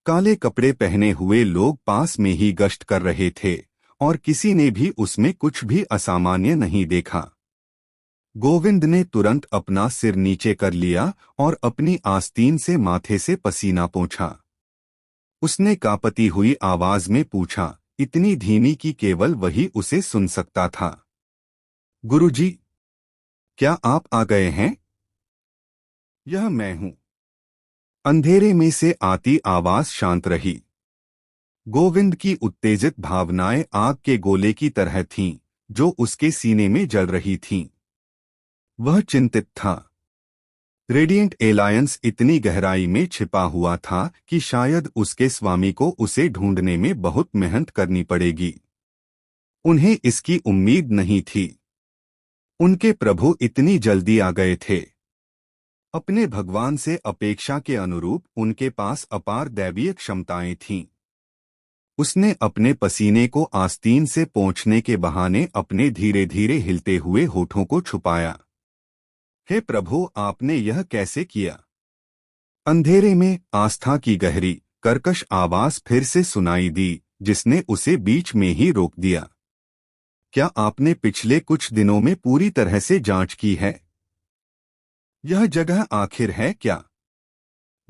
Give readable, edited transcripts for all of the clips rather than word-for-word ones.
काले कपड़े पहने हुए लोग पास में ही गश्त कर रहे थे और किसी ने भी उसमें कुछ भी असामान्य नहीं देखा। गोविंद ने तुरंत अपना सिर नीचे कर लिया और अपनी आस्तीन से माथे से पसीना पोंछा। उसने कांपती हुई आवाज में पूछा, इतनी धीमी कि केवल वही उसे सुन सकता था। गुरुजी, क्या आप आ गए हैं? यह मैं हूं। अंधेरे में से आती आवाज शांत रही। गोविंद की उत्तेजित भावनाएं आग के गोले की तरह थीं, जो उसके सीने में जल रही थीं। वह चिंतित था। रेडिएंट एलायंस इतनी गहराई में छिपा हुआ था कि शायद उसके स्वामी को उसे ढूंढने में बहुत मेहनत करनी पड़ेगी। उन्हें इसकी उम्मीद नहीं थी। उनके प्रभु इतनी जल्दी आ गए थे। अपने भगवान से अपेक्षा के अनुरूप उनके पास अपार दैवीय क्षमताएं थीं। उसने अपने पसीने को आस्तीन से पोंछने के बहाने अपने धीरे धीरे हिलते हुए होठों को छुपाया। हे प्रभु, आपने यह कैसे किया? अंधेरे में आस्था की गहरी, कर्कश आवाज फिर से सुनाई दी, जिसने उसे बीच में ही रोक दिया। क्या आपने पिछले कुछ दिनों में पूरी तरह से जांच की है? यह जगह आखिर है क्या?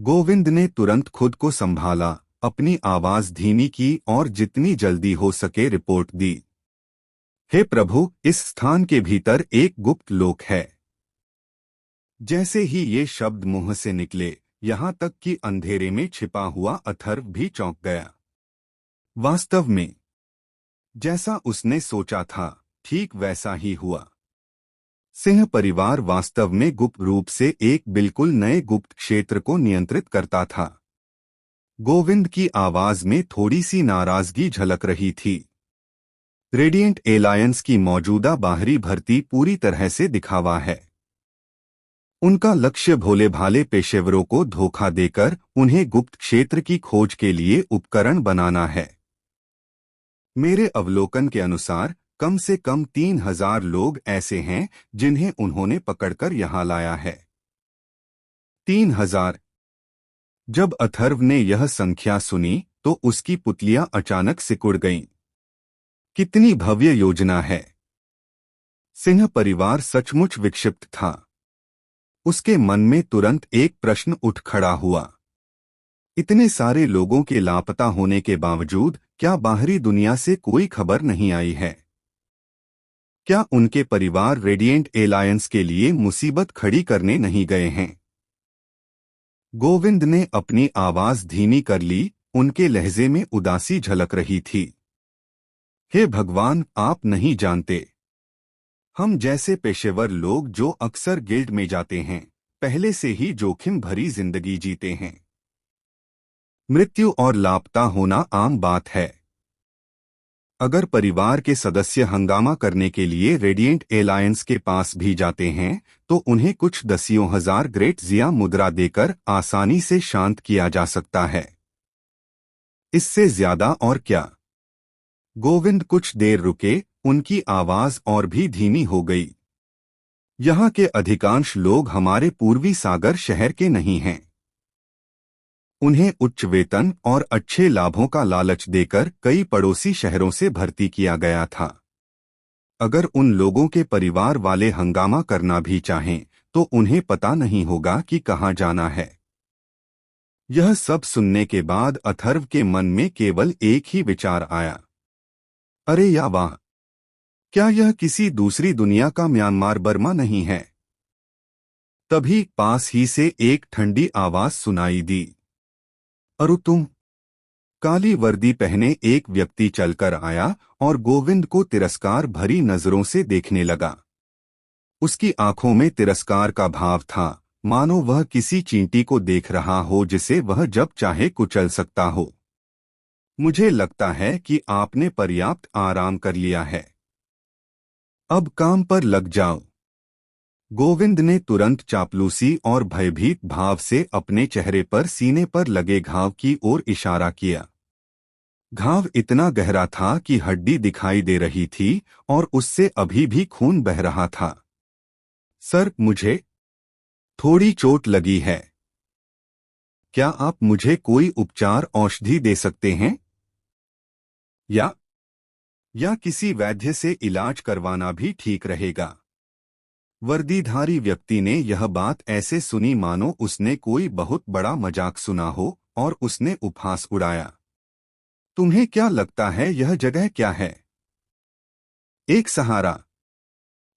गोविंद ने तुरंत खुद को संभाला, अपनी आवाज धीमी की और जितनी जल्दी हो सके रिपोर्ट दी। हे प्रभु, इस स्थान के भीतर एक गुप्त लोक है। जैसे ही ये शब्द मुंह से निकले, यहां तक कि अंधेरे में छिपा हुआ अथर्व भी चौंक गया। वास्तव में जैसा उसने सोचा था, ठीक वैसा ही हुआ। सिंह परिवार वास्तव में गुप्त रूप से एक बिल्कुल नए गुप्त क्षेत्र को नियंत्रित करता था। गोविंद की आवाज में थोड़ी सी नाराजगी झलक रही थी। रेडिएंट एलायंस की मौजूदा बाहरी भर्ती पूरी तरह से दिखावा है। उनका लक्ष्य भोले भाले पेशेवरों को धोखा देकर उन्हें गुप्त क्षेत्र की खोज के लिए उपकरण बनाना है। मेरे अवलोकन के अनुसार कम से कम 3000 लोग ऐसे हैं जिन्हें उन्होंने पकड़कर यहां लाया है। 3000। जब अथर्व ने यह संख्या सुनी तो उसकी पुतलियां अचानक सिकुड़ गईं। कितनी भव्य योजना है! सिंह परिवार सचमुच विक्षिप्त था। उसके मन में तुरंत एक प्रश्न उठ खड़ा हुआ। इतने सारे लोगों के लापता होने के बावजूद क्या बाहरी दुनिया से कोई खबर नहीं आई है? क्या उनके परिवार रेडिएंट एलायंस के लिए मुसीबत खड़ी करने नहीं गए हैं? गोविंद ने अपनी आवाज धीमी कर ली, उनके लहजे में उदासी झलक रही थी। हे भगवान, आप नहीं जानते। हम जैसे पेशेवर लोग जो अक्सर गिल्ड में जाते हैं, पहले से ही जोखिम भरी जिंदगी जीते हैं। मृत्यु और लापता होना आम बात है। अगर परिवार के सदस्य हंगामा करने के लिए रेडिएंट एलायंस के पास भी जाते हैं, तो उन्हें कुछ दसियों हजार ग्रेट जिया मुद्रा देकर आसानी से शांत किया जा सकता है। इससे ज्यादा और क्या? गोविंद कुछ देर रुके, उनकी आवाज और भी धीमी हो गई। यहाँ के अधिकांश लोग हमारे पूर्वी सागर शहर के नहीं हैं। उन्हें उच्च वेतन और अच्छे लाभों का लालच देकर कई पड़ोसी शहरों से भर्ती किया गया था। अगर उन लोगों के परिवार वाले हंगामा करना भी चाहें, तो उन्हें पता नहीं होगा कि कहां जाना है। यह सब सुनने के बाद अथर्व के मन में केवल एक ही विचार आया। अरे या वाह! क्या यह किसी दूसरी दुनिया का म्यांमार बर्मा नहीं है? तभी पास ही से एक ठंडी आवाज सुनाई दी। अरु तुम! काली वर्दी पहने एक व्यक्ति चलकर आया और गोविंद को तिरस्कार भरी नजरों से देखने लगा। उसकी आंखों में तिरस्कार का भाव था, मानो वह किसी चींटी को देख रहा हो जिसे वह जब चाहे कुचल सकता हो। मुझे लगता है कि आपने पर्याप्त आराम कर लिया है। अब काम पर लग जाओ। गोविंद ने तुरंत चापलूसी और भयभीत भाव से अपने चेहरे पर सीने पर लगे घाव की ओर इशारा किया। घाव इतना गहरा था कि हड्डी दिखाई दे रही थी और उससे अभी भी खून बह रहा था। सर, मुझे थोड़ी चोट लगी है। क्या आप मुझे कोई उपचार औषधि दे सकते हैं? या किसी वैद्य से इलाज करवाना भी ठीक रहेगा। वर्दीधारी व्यक्ति ने यह बात ऐसे सुनी मानो उसने कोई बहुत बड़ा मजाक सुना हो, और उसने उपहास उड़ाया। तुम्हें क्या लगता है यह जगह क्या है? एक सहारा।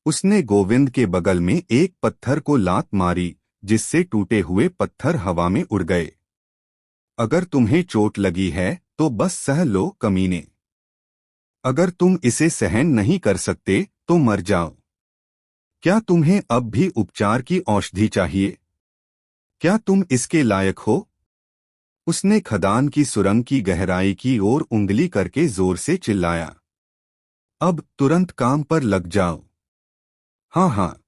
उसने गोविंद के बगल में एक पत्थर को लात मारी, जिससे टूटे हुए पत्थर हवा में उड़ गए। अगर तुम्हें चोट लगी है तो बस सह लो कमीने। अगर तुम इसे सहन नहीं कर सकते तो मर जाओ। क्या तुम्हें अब भी उपचार की औषधि चाहिए? क्या तुम इसके लायक हो? उसने खदान की सुरंग की गहराई की ओर उंगली करके जोर से चिल्लाया। अब तुरंत काम पर लग जाओ। हाँ हाँ।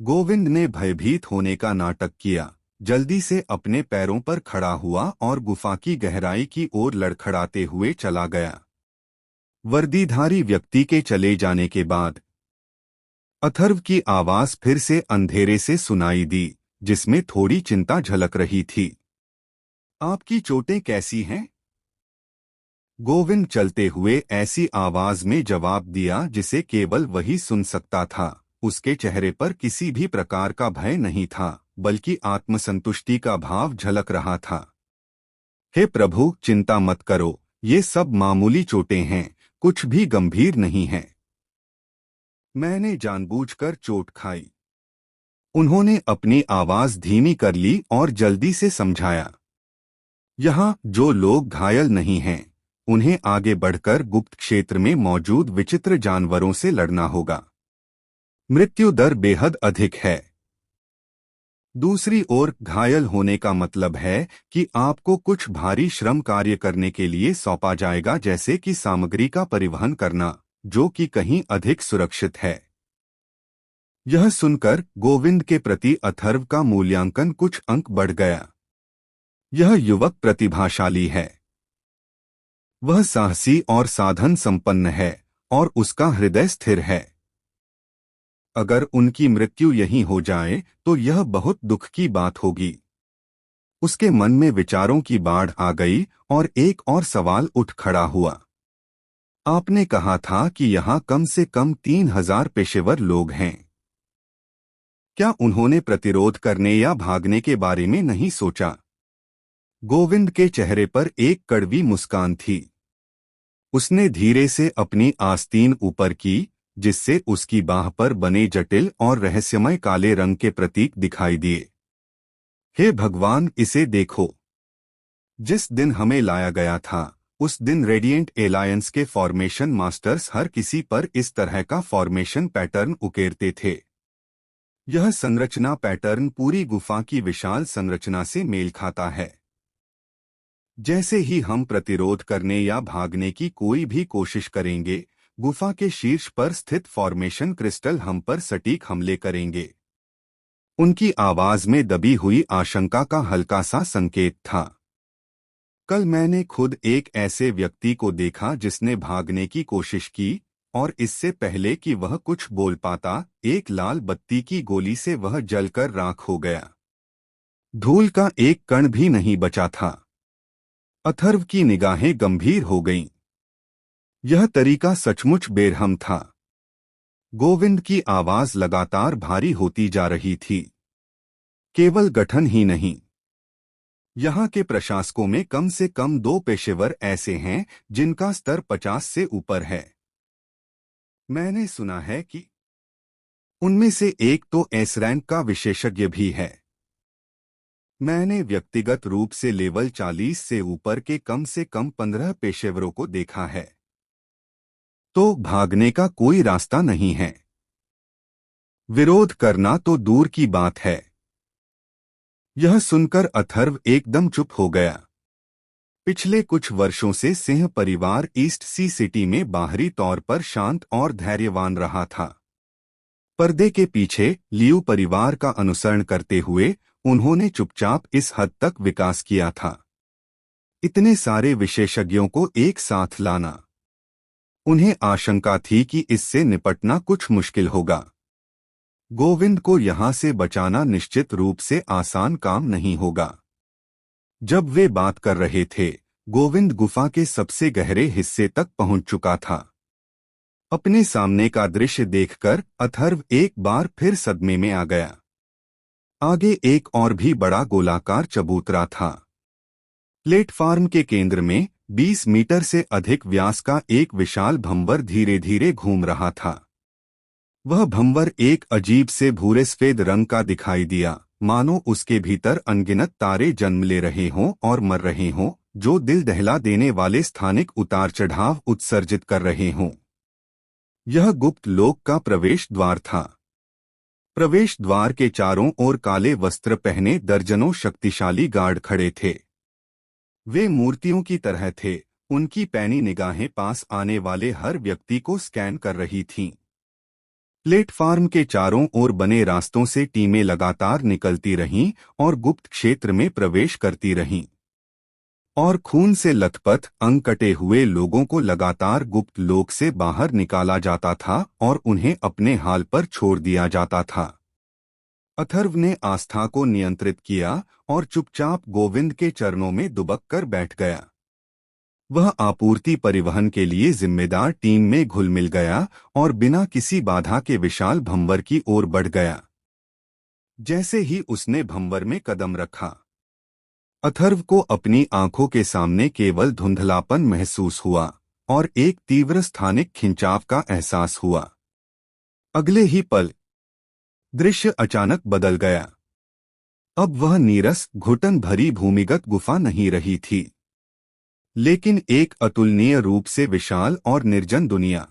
गोविंद ने भयभीत होने का नाटक किया, जल्दी से अपने पैरों पर खड़ा हुआ और गुफा की गहराई की ओर लड़खड़ाते हुए चला गया। वर्दीधारी व्यक्ति के चले जाने के बाद अथर्व की आवाज फिर से अंधेरे से सुनाई दी, जिसमें थोड़ी चिंता झलक रही थी। आपकी चोटें कैसी हैं? गोविंद चलते हुए ऐसी आवाज में जवाब दिया जिसे केवल वही सुन सकता था। उसके चेहरे पर किसी भी प्रकार का भय नहीं था, बल्कि आत्मसंतुष्टि का भाव झलक रहा था। हे प्रभु, चिंता मत करो, ये सब मामूली चोटें हैं, कुछ भी गंभीर नहीं है। मैंने जानबूझकर चोट खाई। उन्होंने अपनी आवाज धीमी कर ली और जल्दी से समझाया। यहाँ जो लोग घायल नहीं हैं, उन्हें आगे बढ़कर गुप्त क्षेत्र में मौजूद विचित्र जानवरों से लड़ना होगा। मृत्यु दर बेहद अधिक है। दूसरी ओर, घायल होने का मतलब है कि आपको कुछ भारी श्रम कार्य करने के लिए सौंपा जाएगा, जैसे कि सामग्री का परिवहन करना, जो कि कहीं अधिक सुरक्षित है। यह सुनकर गोविंद के प्रति अथर्व का मूल्यांकन कुछ अंक बढ़ गया। यह युवक प्रतिभाशाली है। वह साहसी और साधन संपन्न है, और उसका हृदय स्थिर है। अगर उनकी मृत्यु यहीं हो जाए तो यह बहुत दुख की बात होगी। उसके मन में विचारों की बाढ़ आ गई और एक और सवाल उठ खड़ा हुआ। आपने कहा था कि यहाँ कम से कम 3000 पेशेवर लोग हैं। क्या उन्होंने प्रतिरोध करने या भागने के बारे में नहीं सोचा? गोविंद के चेहरे पर एक कड़वी मुस्कान थी। उसने धीरे से अपनी आस्तीन ऊपर की, जिससे उसकी बाह पर बने जटिल और रहस्यमय काले रंग के प्रतीक दिखाई दिए। हे भगवान, इसे देखो। जिस दिन हमें लाया गया था, उस दिन रेडिएंट एलायंस के फॉर्मेशन मास्टर्स हर किसी पर इस तरह का फॉर्मेशन पैटर्न उकेरते थे। यह संरचना पैटर्न पूरी गुफा की विशाल संरचना से मेल खाता है। जैसे ही हम प्रतिरोध करने या भागने की कोई भी कोशिश करेंगे, गुफा के शीर्ष पर स्थित फॉर्मेशन क्रिस्टल हम पर सटीक हमले करेंगे। उनकी आवाज में दबी हुई आशंका का हल्का सा संकेत था। कल मैंने खुद एक ऐसे व्यक्ति को देखा जिसने भागने की कोशिश की, और इससे पहले कि वह कुछ बोल पाता, एक लाल बत्ती की गोली से वह जलकर राख हो गया। धूल का एक कण भी नहीं बचा था। अथर्व की निगाहें गंभीर हो गईं। यह तरीका सचमुच बेरहम था। गोविंद की आवाज लगातार भारी होती जा रही थी। केवल गठन ही नहीं, यहाँ के प्रशासकों में कम से कम 2 पेशेवर ऐसे हैं जिनका स्तर 50 से ऊपर है। मैंने सुना है कि उनमें से एक तो एस रैंक का विशेषज्ञ भी है। मैंने व्यक्तिगत रूप से लेवल 40 से ऊपर के कम से कम 15 पेशेवरों को देखा है। तो भागने का कोई रास्ता नहीं है। विरोध करना तो दूर की बात है। यह सुनकर अथर्व एकदम चुप हो गया। पिछले कुछ वर्षों से सिंह परिवार ईस्ट सी सिटी में बाहरी तौर पर शांत और धैर्यवान रहा था। पर्दे के पीछे लियू परिवार का अनुसरण करते हुए उन्होंने चुपचाप इस हद तक विकास किया था। इतने सारे विशेषज्ञों को एक साथ लाना, उन्हें आशंका थी कि इससे निपटना कुछ मुश्किल होगा। गोविंद को यहाँ से बचाना निश्चित रूप से आसान काम नहीं होगा। जब वे बात कर रहे थे, गोविंद गुफा के सबसे गहरे हिस्से तक पहुंच चुका था। अपने सामने का दृश्य देखकर अथर्व एक बार फिर सदमे में आ गया। आगे एक और भी बड़ा गोलाकार चबूतरा था। प्लेटफार्म के केंद्र में 20 मीटर से अधिक व्यास का एक विशाल भंवर धीरे धीरे घूम रहा था। वह भंवर एक अजीब से भूरे सफेद रंग का दिखाई दिया, मानो उसके भीतर अनगिनत तारे जन्म ले रहे हों और मर रहे हों, जो दिल दहला देने वाले स्थानिक उतार चढ़ाव उत्सर्जित कर रहे हों। यह गुप्त लोक का प्रवेश द्वार था। प्रवेश द्वार के चारों ओर काले वस्त्र पहने दर्जनों शक्तिशाली गार्ड खड़े थे। वे मूर्तियों की तरह थे, उनकी पैनी निगाहें पास आने वाले हर व्यक्ति को स्कैन कर रही थीं। प्लेटफार्म के चारों ओर बने रास्तों से टीमें लगातार निकलती रहीं और गुप्त क्षेत्र में प्रवेश करती रहीं। और खून से लथपथ अंग कटे हुए लोगों को लगातार गुप्त लोक से बाहर निकाला जाता था और उन्हें अपने हाल पर छोड़ दिया जाता था। अथर्व ने आस्था को नियंत्रित किया और चुपचाप गोविंद के चरणों में दुबक कर बैठ गया। वह आपूर्ति परिवहन के लिए जिम्मेदार टीम में घुल मिल गया और बिना किसी बाधा के विशाल भंवर की ओर बढ़ गया। जैसे ही उसने भंवर में कदम रखा, अथर्व को अपनी आंखों के सामने केवल धुंधलापन महसूस हुआ और एक तीव्र स्थानिक खिंचाव का एहसास हुआ। अगले ही पल दृश्य अचानक बदल गया। अब वह नीरस, घुटन भरी भूमिगत गुफा नहीं रही थी, लेकिन एक अतुलनीय रूप से विशाल और निर्जन दुनिया।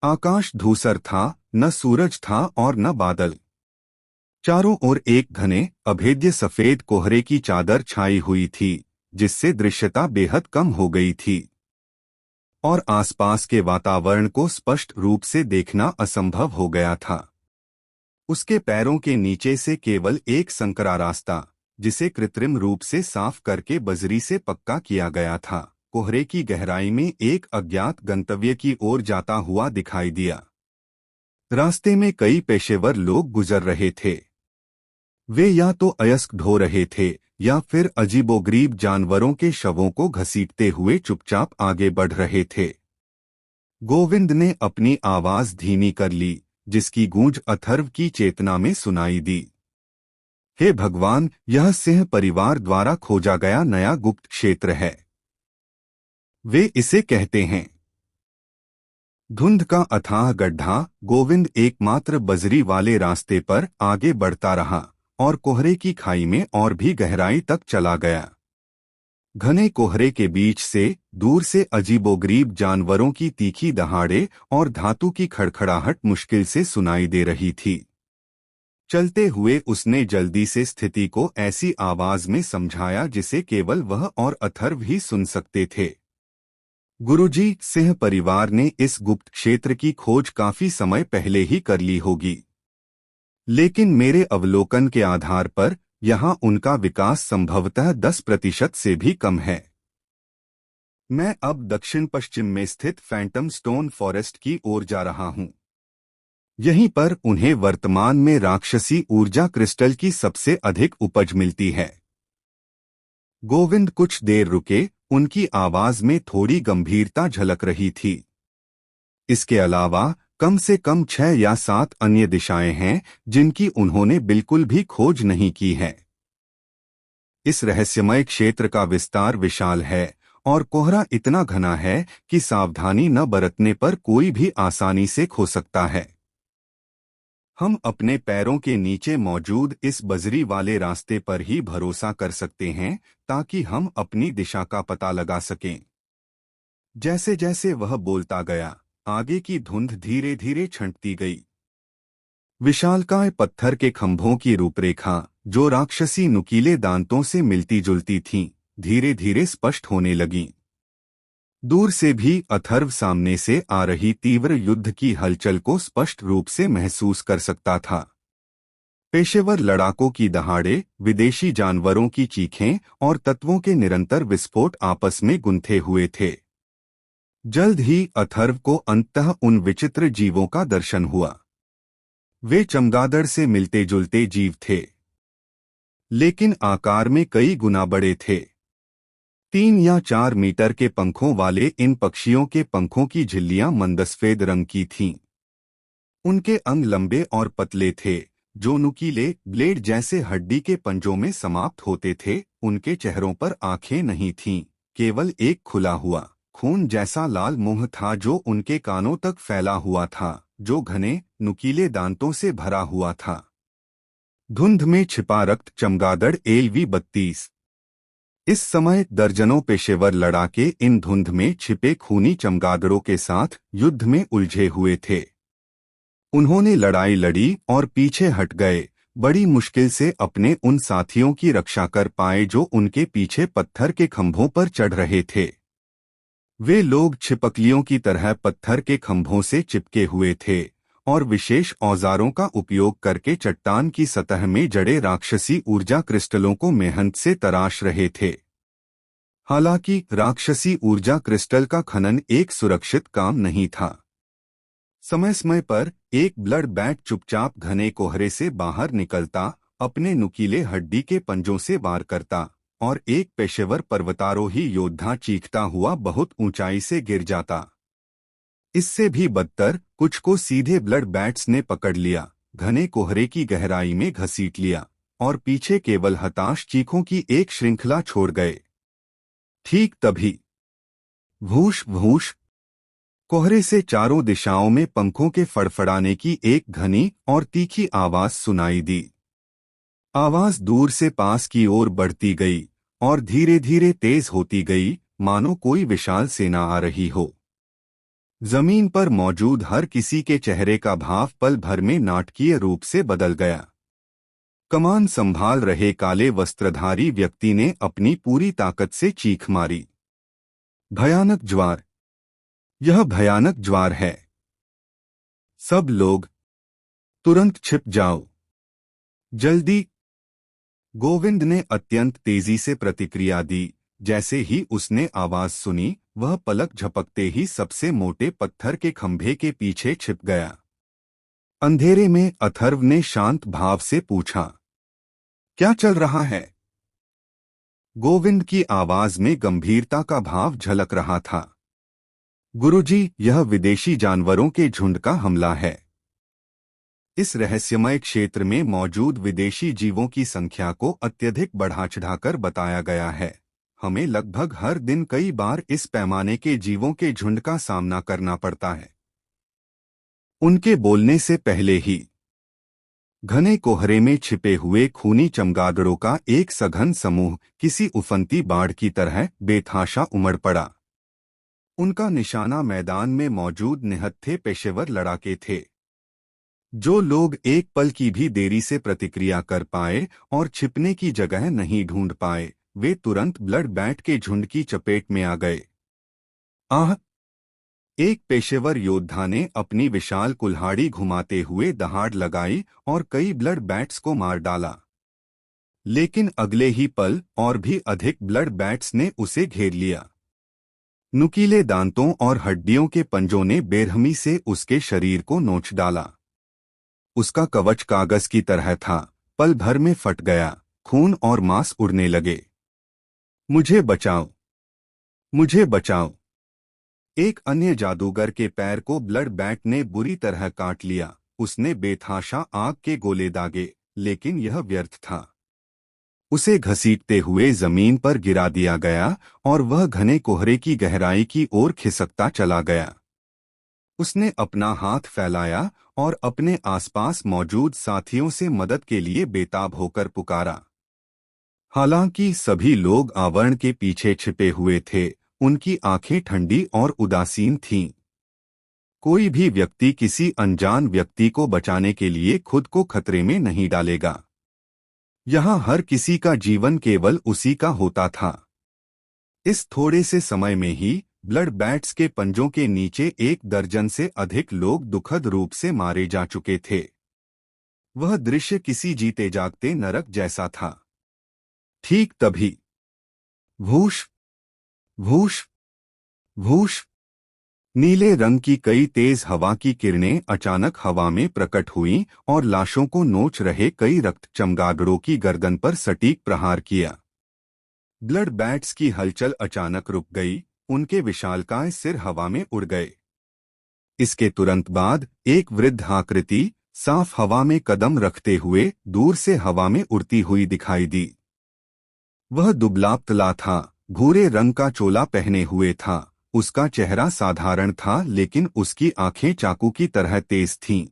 आकाश धूसर था, न सूरज था और न बादल। चारों ओर एक घने, अभेद्य सफेद कोहरे की चादर छाई हुई थी, जिससे दृश्यता बेहद कम हो गई थी और आसपास के वातावरण को स्पष्ट रूप से देखना असंभव हो गया था। उसके पैरों के नीचे से केवल एक संकरा रास्ता, जिसे कृत्रिम रूप से साफ करके बजरी से पक्का किया गया था, कोहरे की गहराई में एक अज्ञात गंतव्य की ओर जाता हुआ दिखाई दिया। रास्ते में कई पेशेवर लोग गुजर रहे थे। वे या तो अयस्क ढो रहे थे या फिर अजीबोगरीब जानवरों के शवों को घसीटते हुए चुपचाप आगे बढ़ रहे थे। गोविंद ने अपनी आवाज धीमी कर ली, जिसकी गूंज अथर्व की चेतना में सुनाई दी। हे भगवान, यह सिंह परिवार द्वारा खोजा गया नया गुप्त क्षेत्र है। वे इसे कहते हैं। धुंध का अथाह गड्ढा। गोविंद एकमात्र बजरी वाले रास्ते पर आगे बढ़ता रहा और कोहरे की खाई में और भी गहराई तक चला गया। घने कोहरे के बीच से दूर से अजीबोगरीब जानवरों की तीखी दहाड़े और धातु की खड़खड़ाहट मुश्किल से सुनाई दे रही थी। चलते हुए उसने जल्दी से स्थिति को ऐसी आवाज में समझाया जिसे केवल वह और अथर्व ही सुन सकते थे। गुरुजी, सिंह परिवार ने इस गुप्त क्षेत्र की खोज काफी समय पहले ही कर ली होगी, लेकिन मेरे अवलोकन के आधार पर यहां उनका विकास संभवतः 10% से भी कम है। मैं अब दक्षिण पश्चिम में स्थित फैंटम स्टोन फॉरेस्ट की ओर जा रहा हूं। यहीं पर उन्हें वर्तमान में राक्षसी ऊर्जा क्रिस्टल की सबसे अधिक उपज मिलती है। गोविंद कुछ देर रुके, उनकी आवाज में थोड़ी गंभीरता झलक रही थी। इसके अलावा कम से कम 6 या 7 अन्य दिशाएं हैं जिनकी उन्होंने बिल्कुल भी खोज नहीं की है। इस रहस्यमय क्षेत्र का विस्तार विशाल है और कोहरा इतना घना है कि सावधानी न बरतने पर कोई भी आसानी से खो सकता है। हम अपने पैरों के नीचे मौजूद इस बजरी वाले रास्ते पर ही भरोसा कर सकते हैं ताकि हम अपनी दिशा का पता लगा सकें। जैसे जैसे वह बोलता गया, आगे की धुंध धीरे धीरे छंटती गई। विशालकाय पत्थर के खंभों की रूपरेखा, जो राक्षसी नुकीले दांतों से मिलती जुलती थीं, धीरे धीरे स्पष्ट होने लगीं। दूर से भी अथर्व सामने से आ रही तीव्र युद्ध की हलचल को स्पष्ट रूप से महसूस कर सकता था। पेशेवर लड़ाकों की दहाड़े, विदेशी जानवरों की चीखें और तत्वों के निरंतर विस्फोट आपस में गुंथे हुए थे। जल्द ही अथर्व को अंततः उन विचित्र जीवों का दर्शन हुआ। वे चमगादड़ से मिलते जुलते जीव थे। लेकिन आकार में कई गुना बड़े थे। 3 या 4 मीटर के पंखों वाले इन पक्षियों के पंखों की झिल्लियां मंदसफेद रंग की थीं। उनके अंग लंबे और पतले थे, जो नुकीले ब्लेड जैसे हड्डी के पंजों में समाप्त होते थे। उनके चेहरों पर आंखें नहीं थीं, केवल एक खुला हुआ खून जैसा लाल मुंह था जो उनके कानों तक फैला हुआ था, जो घने नुकीले दांतों से भरा हुआ था। धुंध में छिपा रक्त चमगादड़ LV-32। इस समय दर्जनों पेशेवर लड़ाके इन धुंध में छिपे खूनी चमगादड़ों के साथ युद्ध में उलझे हुए थे। उन्होंने लड़ाई लड़ी और पीछे हट गए, बड़ी मुश्किल से अपने उन साथियों की रक्षा कर पाए जो उनके पीछे पत्थर के खंभों पर चढ़ रहे थे। वे लोग छिपकलियों की तरह पत्थर के खंभों से चिपके हुए थे और विशेष औजारों का उपयोग करके चट्टान की सतह में जड़े राक्षसी ऊर्जा क्रिस्टलों को मेहनत से तराश रहे थे। हालांकि राक्षसी ऊर्जा क्रिस्टल का खनन एक सुरक्षित काम नहीं था। समय समय पर एक ब्लड बैट चुपचाप घने कोहरे से बाहर निकलता, अपने नुकीले हड्डी के पंजों से वार करता और एक पेशेवर पर्वतारोही योद्धा चीखता हुआ बहुत ऊंचाई से गिर जाता। इससे भी बदतर, कुछ को सीधे ब्लड बैट्स ने पकड़ लिया, घने कोहरे की गहराई में घसीट लिया और पीछे केवल हताश चीखों की एक श्रृंखला छोड़ गए। ठीक तभी भूश भूश, कोहरे से चारों दिशाओं में पंखों के फड़फड़ाने की एक घनी और तीखी आवाज सुनाई दी। आवाज दूर से पास की ओर बढ़ती गई और धीरे धीरे तेज होती गई, मानो कोई विशाल सेना आ रही हो। जमीन पर मौजूद हर किसी के चेहरे का भाव पल भर में नाटकीय रूप से बदल गया। कमान संभाल रहे काले वस्त्रधारी व्यक्ति ने अपनी पूरी ताकत से चीख मारी, भयानक ज्वार! यह भयानक ज्वार है! सब लोग तुरंत छिप जाओ, जल्दी! गोविंद ने अत्यंत तेजी से प्रतिक्रिया दी। जैसे ही उसने आवाज सुनी, वह पलक झपकते ही सबसे मोटे पत्थर के खंभे के पीछे छिप गया। अंधेरे में अथर्व ने शांत भाव से पूछा, क्या चल रहा है? गोविंद की आवाज में गंभीरता का भाव झलक रहा था। गुरुजी, यह विदेशी जानवरों के झुंड का हमला है। इस रहस्यमय क्षेत्र में मौजूद विदेशी जीवों की संख्या को अत्यधिक बढ़ा चढ़ाकर बताया गया है। हमें लगभग हर दिन कई बार इस पैमाने के जीवों के झुंड का सामना करना पड़ता है। उनके बोलने से पहले ही घने कोहरे में छिपे हुए खूनी चमगादड़ों का एक सघन समूह किसी उफनती बाढ़ की तरह बेतहाशा उमड़ पड़ा। उनका निशाना मैदान में मौजूद निहत्थे पेशेवर लड़ाके थे। जो लोग एक पल की भी देरी से प्रतिक्रिया कर पाए और छिपने की जगह नहीं ढूंढ पाए, वे तुरंत ब्लड बैट के झुंड की चपेट में आ गए। आह! एक पेशेवर योद्धा ने अपनी विशाल कुल्हाड़ी घुमाते हुए दहाड़ लगाई और कई ब्लड बैट्स को मार डाला। लेकिन अगले ही पल और भी अधिक ब्लड बैट्स ने उसे घेर लिया। नुकीले दांतों और हड्डियों के पंजों ने बेरहमी से उसके शरीर को नोच डाला। उसका कवच कागज की तरह था, पल भर में फट गया, खून और मांस उड़ने लगे। मुझे बचाओ! मुझे बचाओ! एक अन्य जादूगर के पैर को ब्लड बैट ने बुरी तरह काट लिया। उसने बेतहाशा आग के गोले दागे, लेकिन यह व्यर्थ था। उसे घसीटते हुए जमीन पर गिरा दिया गया और वह घने कोहरे की गहराई की ओर खिसकता चला गया। उसने अपना हाथ फैलाया और अपने आसपास मौजूद साथियों से मदद के लिए बेताब होकर पुकारा। हालांकि सभी लोग आवरण के पीछे छिपे हुए थे, उनकी आंखें ठंडी और उदासीन थीं। कोई भी व्यक्ति किसी अनजान व्यक्ति को बचाने के लिए खुद को खतरे में नहीं डालेगा। यहाँ हर किसी का जीवन केवल उसी का होता था। इस थोड़े से समय में ही ब्लड बैट्स के पंजों के नीचे 1 दर्जन से अधिक लोग दुखद रूप से मारे जा चुके थे। वह दृश्य किसी जीते जागते नरक जैसा था। ठीक तभी भूश भूश भूश, नीले रंग की कई तेज हवा की किरणें अचानक हवा में प्रकट हुईं और लाशों को नोच रहे कई रक्त चमगादड़ों की गर्दन पर सटीक प्रहार किया। ब्लड बैट्स की हलचल अचानक रुक गई, उनके विशालकाय सिर हवा में उड़ गए। इसके तुरंत बाद एक वृद्ध आकृति साफ हवा में कदम रखते हुए दूर से हवा में उड़ती हुई दिखाई दी। वह दुबला-पतला था, भूरे रंग का चोला पहने हुए था। उसका चेहरा साधारण था लेकिन उसकी आंखें चाकू की तरह तेज थीं।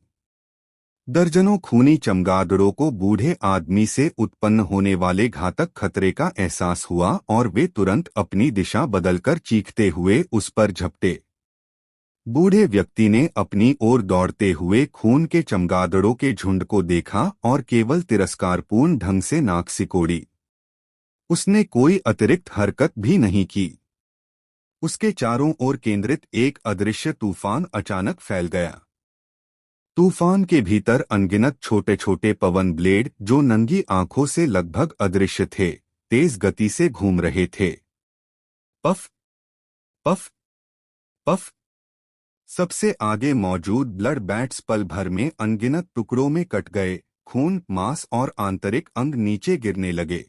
दर्जनों खूनी चमगादड़ों को बूढ़े आदमी से उत्पन्न होने वाले घातक खतरे का एहसास हुआ और वे तुरंत अपनी दिशा बदलकर चीखते हुए उस पर झपटे। बूढ़े व्यक्ति ने अपनी ओर दौड़ते हुए खून के चमगादड़ों के झुंड को देखा और केवल तिरस्कारपूर्ण ढंग से नाक सिकोड़ी। उसने कोई अतिरिक्त हरकत भी नहीं की। उसके चारों ओर केंद्रित एक अदृश्य तूफान अचानक फैल गया। तूफान के भीतर अनगिनत छोटे छोटे पवन ब्लेड जो नंगी आंखों से लगभग अदृश्य थे, तेज गति से घूम रहे थे। Puff puff puff. सबसे आगे मौजूद ब्लड बैट्स पल भर में अनगिनत टुकड़ों में कट गए, खून, मांस और आंतरिक अंग नीचे गिरने लगे।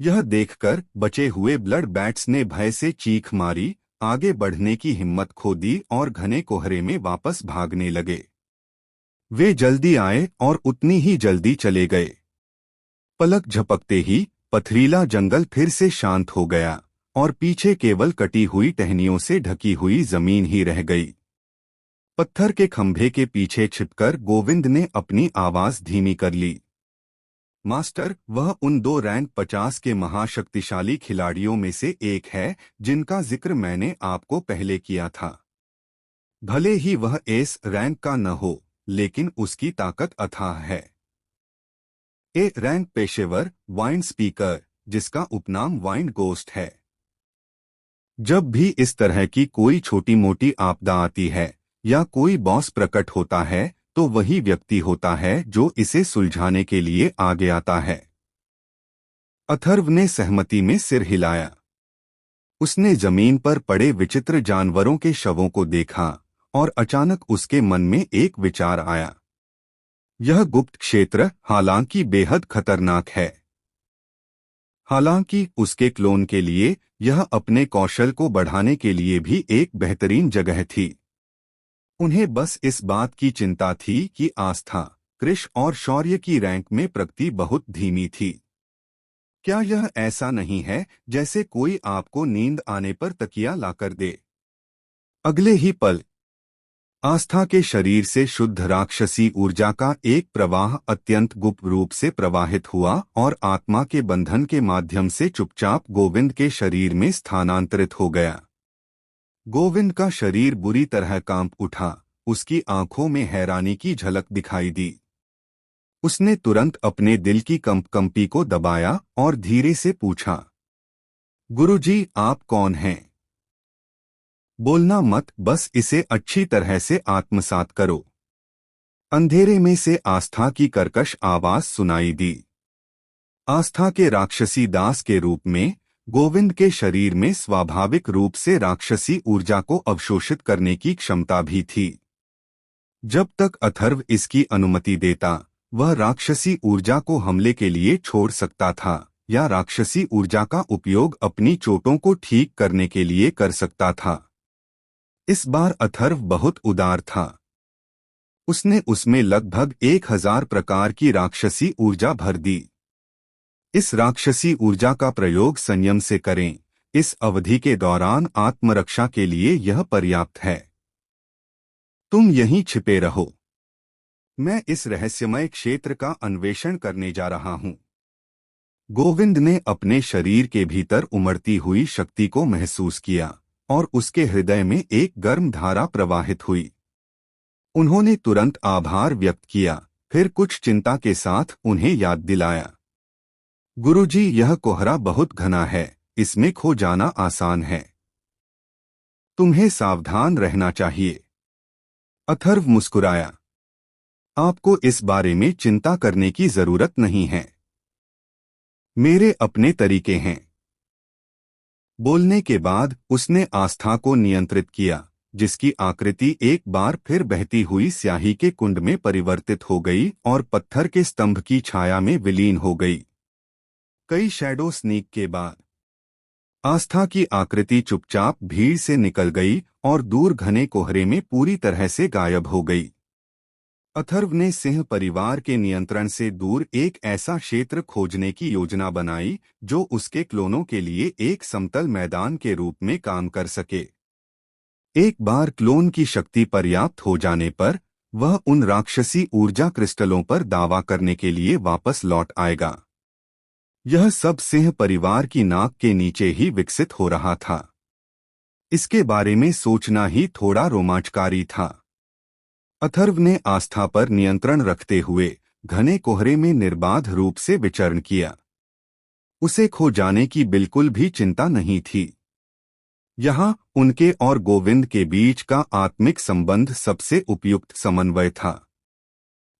यह देखकर बचे हुए ब्लड बैट्स ने भय से चीख मारी, आगे बढ़ने की हिम्मत खो दी और घने कोहरे में वापस भागने लगे। वे जल्दी आए और उतनी ही जल्दी चले गए। पलक झपकते ही पथरीला जंगल फिर से शांत हो गया और पीछे केवल कटी हुई टहनियों से ढकी हुई जमीन ही रह गई। पत्थर के खंभे के पीछे छिपकर गोविंद ने अपनी आवाज धीमी कर ली। मास्टर, वह उन 2 रैंक 50 के महाशक्तिशाली खिलाड़ियों में से एक है जिनका जिक्र मैंने आपको पहले किया था। भले ही वह एस रैंक का न हो, लेकिन उसकी ताकत अथाह है। ए रैंक पेशेवर वाइंड स्पीकर, जिसका उपनाम वाइंड गोस्ट है। जब भी इस तरह की कोई छोटी मोटी आपदा आती है या कोई बॉस प्रकट होता है तो वही व्यक्ति होता है जो इसे सुलझाने के लिए आगे आता है। अथर्व ने सहमति में सिर हिलाया। उसने जमीन पर पड़े विचित्र जानवरों के शवों को देखा और अचानक उसके मन में एक विचार आया। यह गुप्त क्षेत्र हालांकि बेहद खतरनाक है। हालांकि उसके क्लोन के लिए यह अपने कौशल को बढ़ाने के लिए भी एक बेहतरीन जगह थी। उन्हें बस इस बात की चिंता थी कि आस्था, कृष और शौर्य की रैंक में प्रगति बहुत धीमी थी। क्या यह ऐसा नहीं है जैसे कोई आपको नींद आने पर तकिया लाकर दे? अगले ही पल आस्था के शरीर से शुद्ध राक्षसी ऊर्जा का एक प्रवाह अत्यंत गुप्त रूप से प्रवाहित हुआ और आत्मा के बंधन के माध्यम से चुपचाप गोविंद के शरीर में स्थानांतरित हो गया। गोविंद का शरीर बुरी तरह कांप उठा, उसकी आंखों में हैरानी की झलक दिखाई दी। उसने तुरंत अपने दिल की कंपी को दबाया और धीरे से पूछा, गुरुजी, आप कौन हैं? बोलना मत, बस इसे अच्छी तरह से आत्मसात करो। अंधेरे में से आस्था की कर्कश आवाज सुनाई दी। आस्था के राक्षसी दास के रूप में गोविंद के शरीर में स्वाभाविक रूप से राक्षसी ऊर्जा को अवशोषित करने की क्षमता भी थी। जब तक अथर्व इसकी अनुमति देता, वह राक्षसी ऊर्जा को हमले के लिए छोड़ सकता था या राक्षसी ऊर्जा का उपयोग अपनी चोटों को ठीक करने के लिए कर सकता था। इस बार अथर्व बहुत उदार था। उसने उसमें लगभग 1000 प्रकार की राक्षसी ऊर्जा भर दी। इस राक्षसी ऊर्जा का प्रयोग संयम से करें। इस अवधि के दौरान आत्मरक्षा के लिए यह पर्याप्त है। तुम यहीं छिपे रहो। मैं इस रहस्यमय क्षेत्र का अन्वेषण करने जा रहा हूं। गोविंद ने अपने शरीर के भीतर उमड़ती हुई शक्ति को महसूस किया और उसके हृदय में एक गर्म धारा प्रवाहित हुई। उन्होंने तुरंत आभार व्यक्त किया, फिर कुछ चिंता के साथ उन्हें याद दिलाया, गुरुजी, यह कोहरा बहुत घना है, इसमें खो जाना आसान है। तुम्हें सावधान रहना चाहिए। अथर्व मुस्कुराया, आपको इस बारे में चिंता करने की जरूरत नहीं है। मेरे अपने तरीके हैं। बोलने के बाद उसने आस्था को नियंत्रित किया, जिसकी आकृति एक बार फिर बहती हुई स्याही के कुंड में परिवर्तित हो गई और पत्थर के स्तंभ की छाया में विलीन हो गई। कई शैडो स्नीक के बाद आस्था की आकृति चुपचाप भीड़ से निकल गई और दूर घने कोहरे में पूरी तरह से गायब हो गई। अथर्व ने सिंह परिवार के नियंत्रण से दूर एक ऐसा क्षेत्र खोजने की योजना बनाई जो उसके क्लोनों के लिए एक समतल मैदान के रूप में काम कर सके। एक बार क्लोन की शक्ति पर्याप्त हो जाने पर वह उन राक्षसी ऊर्जा क्रिस्टलों पर दावा करने के लिए वापस लौट आएगा। यह सब सिंह परिवार की नाक के नीचे ही विकसित हो रहा था। इसके बारे में सोचना ही थोड़ा रोमांचकारी था। अथर्व ने आस्था पर नियंत्रण रखते हुए घने कोहरे में निर्बाध रूप से विचरण किया। उसे खो जाने की बिल्कुल भी चिंता नहीं थी। यहाँ उनके और गोविंद के बीच का आत्मिक संबंध सबसे उपयुक्त समन्वय था।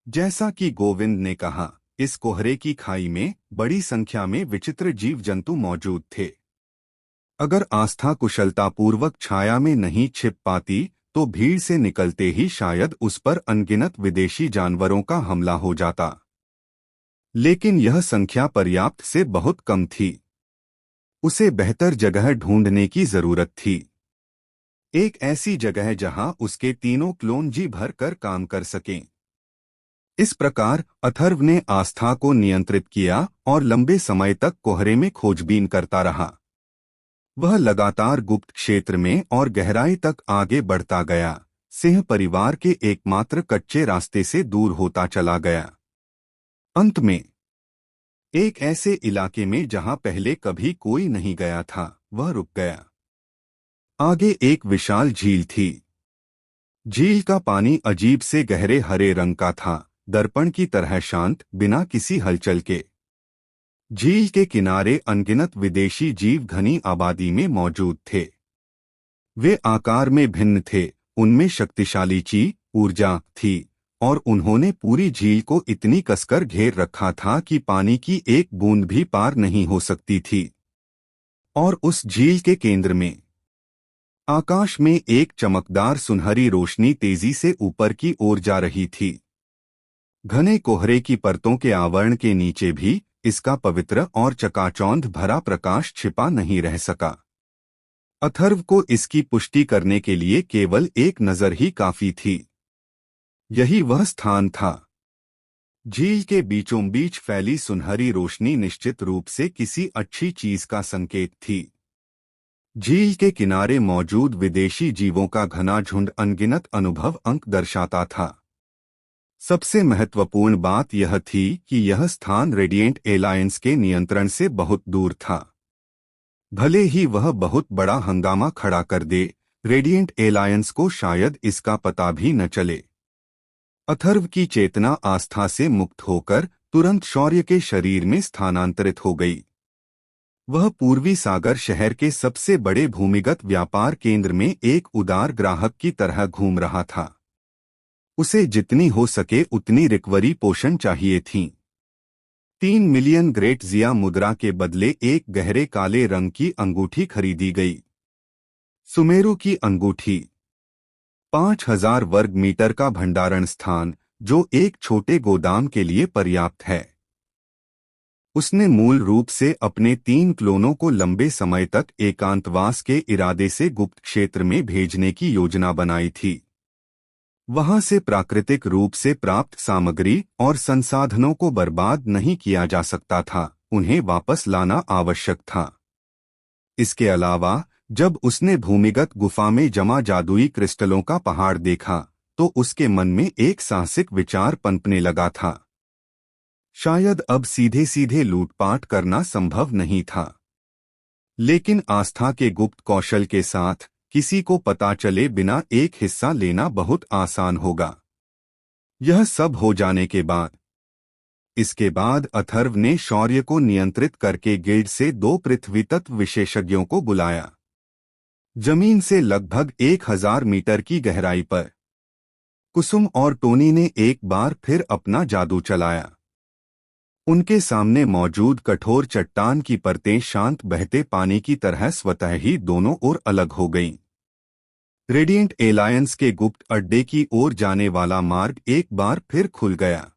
जैसा कि गोविंद ने कहा, इस कोहरे की खाई में बड़ी संख्या में विचित्र जीव जंतु मौजूद थे। अगर आस्था कुशलतापूर्वक छाया में नहीं छिप पाती तो भीड़ से निकलते ही शायद उस पर अनगिनत विदेशी जानवरों का हमला हो जाता। लेकिन यह संख्या पर्याप्त से बहुत कम थी। उसे बेहतर जगह ढूंढने की जरूरत थी। एक ऐसी जगह जहां उसके तीनों क्लोन जी भर कर काम कर सकें। इस प्रकार अथर्व ने आस्था को नियंत्रित किया और लंबे समय तक कोहरे में खोजबीन करता रहा। वह लगातार गुप्त क्षेत्र में और गहराई तक आगे बढ़ता गया, सिंह परिवार के एकमात्र कच्चे रास्ते से दूर होता चला गया। अंत में एक ऐसे इलाके में जहां पहले कभी कोई नहीं गया था, वह रुक गया। आगे एक विशाल झील थी। झील का पानी अजीब से गहरे हरे रंग का था, दर्पण की तरह शांत, बिना किसी हलचल के। झील के किनारे अनगिनत विदेशी जीव घनी आबादी में मौजूद थे। वे आकार में भिन्न थे, उनमें शक्तिशाली ची ऊर्जा थी और उन्होंने पूरी झील को इतनी कसकर घेर रखा था कि पानी की एक बूंद भी पार नहीं हो सकती थी। और उस झील के केंद्र में आकाश में एक चमकदार सुनहरी रोशनी तेजी से ऊपर की ओर जा रही थी। घने कोहरे की परतों के आवरण के नीचे भी इसका पवित्र और चकाचौंध भरा प्रकाश छिपा नहीं रह सका। अथर्व को इसकी पुष्टि करने के लिए केवल एक नजर ही काफी थी। यही वह स्थान था। झील के बीचों बीच फैली सुनहरी रोशनी निश्चित रूप से किसी अच्छी चीज का संकेत थी। झील के किनारे मौजूद विदेशी जीवों का घना झुंड अनगिनत अनुभव अंक दर्शाता था। सबसे महत्वपूर्ण बात यह थी कि यह स्थान रेडिएंट एलायंस के नियंत्रण से बहुत दूर था। भले ही वह बहुत बड़ा हंगामा खड़ा कर दे, रेडिएंट एलायंस को शायद इसका पता भी न चले। अथर्व की चेतना आस्था से मुक्त होकर तुरंत शौर्य के शरीर में स्थानांतरित हो गई। वह पूर्वी सागर शहर के सबसे बड़े भूमिगत व्यापार केंद्र में एक उदार ग्राहक की तरह घूम रहा था। उसे जितनी हो सके उतनी रिकवरी पोषण चाहिए थी। 3 मिलियन ग्रेट जिया मुद्रा के बदले एक गहरे काले रंग की अंगूठी खरीदी गई। सुमेरु की अंगूठी। 5000 वर्ग मीटर का भंडारण स्थान, जो एक छोटे गोदाम के लिए पर्याप्त है। उसने मूल रूप से अपने 3 क्लोनों को लंबे समय तक एकांतवास के इरादे से गुप्त क्षेत्र में भेजने की योजना बनाई थी। वहां से प्राकृतिक रूप से प्राप्त सामग्री और संसाधनों को बर्बाद नहीं किया जा सकता था, उन्हें वापस लाना आवश्यक था। इसके अलावा जब उसने भूमिगत गुफा में जमा जादुई क्रिस्टलों का पहाड़ देखा तो उसके मन में एक साहसिक विचार पनपने लगा था। शायद अब सीधे सीधे लूटपाट करना संभव नहीं था, लेकिन आस्था के गुप्त कौशल के साथ किसी को पता चले बिना एक हिस्सा लेना बहुत आसान होगा। यह सब हो जाने के बाद इसके बाद अथर्व ने शौर्य को नियंत्रित करके गिल्ड से 2 पृथ्वी तत्व विशेषज्ञों को बुलाया। जमीन से लगभग 1000 मीटर की गहराई पर कुसुम और टोनी ने एक बार फिर अपना जादू चलाया। उनके सामने मौजूद कठोर चट्टान की परतें शांत बहते पानी की तरह स्वतः ही दोनों ओर अलग हो गईं। रेडिएंट एलायंस के गुप्त अड्डे की ओर जाने वाला मार्ग एक बार फिर खुल गया।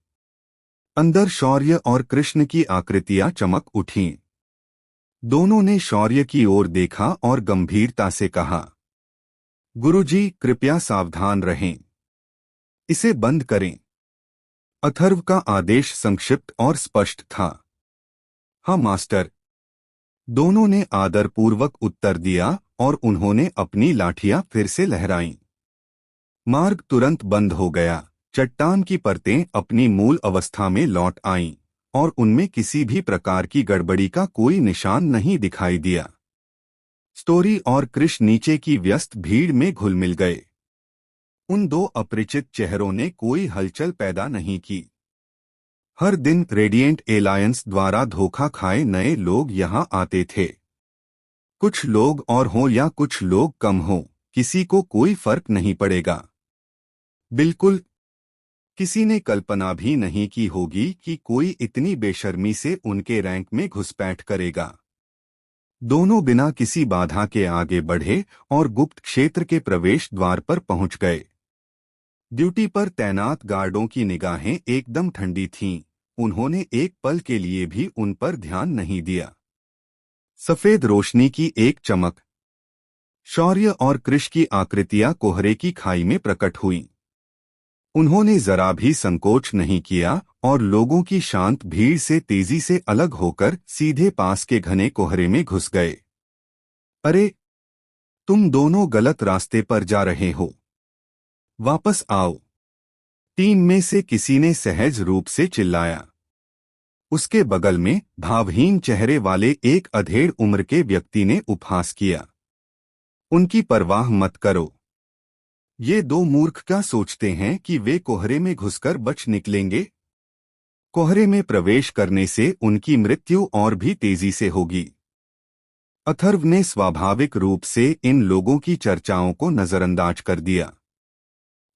अंदर शौर्य और कृष्ण की आकृतियां चमक उठीं। दोनों ने शौर्य की ओर देखा और गंभीरता से कहा, गुरुजी, कृपया सावधान रहें। इसे बंद करें। अथर्व का आदेश संक्षिप्त और स्पष्ट था। हाँ मास्टर। दोनों ने आदरपूर्वक उत्तर दिया और उन्होंने अपनी लाठियां फिर से लहराईं। मार्ग तुरंत बंद हो गया। चट्टान की परतें अपनी मूल अवस्था में लौट आईं और उनमें किसी भी प्रकार की गड़बड़ी का कोई निशान नहीं दिखाई दिया। स्टोरी और क्रिश नीचे की व्यस्त भीड़ में घुल मिल गए। उन दो अपरिचित चेहरों ने कोई हलचल पैदा नहीं की। हर दिन रेडिएंट एलायंस द्वारा धोखा खाए नए लोग यहां आते थे। कुछ लोग और हों या कुछ लोग कम हों, किसी को कोई फर्क नहीं पड़ेगा। बिल्कुल किसी ने कल्पना भी नहीं की होगी कि कोई इतनी बेशर्मी से उनके रैंक में घुसपैठ करेगा। दोनों बिना किसी बाधा के आगे बढ़े और गुप्त क्षेत्र के प्रवेश द्वार पर पहुंच गए। ड्यूटी पर तैनात गार्डों की निगाहें एकदम ठंडी थीं। उन्होंने एक पल के लिए भी उन पर ध्यान नहीं दिया। सफेद रोशनी की एक चमक, शौर्य और कृष की आकृतियां कोहरे की खाई में प्रकट हुईं। उन्होंने जरा भी संकोच नहीं किया और लोगों की शांत भीड़ से तेजी से अलग होकर सीधे पास के घने कोहरे में घुस गए। अरे, तुम दोनों गलत रास्ते पर जा रहे हो। वापस आओ। टीम में से किसी ने सहज रूप से चिल्लाया। उसके बगल में भावहीन चेहरे वाले एक अधेड़ उम्र के व्यक्ति ने उपहास किया। उनकी परवाह मत करो। ये दो मूर्ख क्या सोचते हैं कि वे कोहरे में घुसकर बच निकलेंगे? कोहरे में प्रवेश करने से उनकी मृत्यु और भी तेजी से होगी। अथर्व ने स्वाभाविक रूप से इन लोगों की चर्चाओं को नजरअंदाज कर दिया।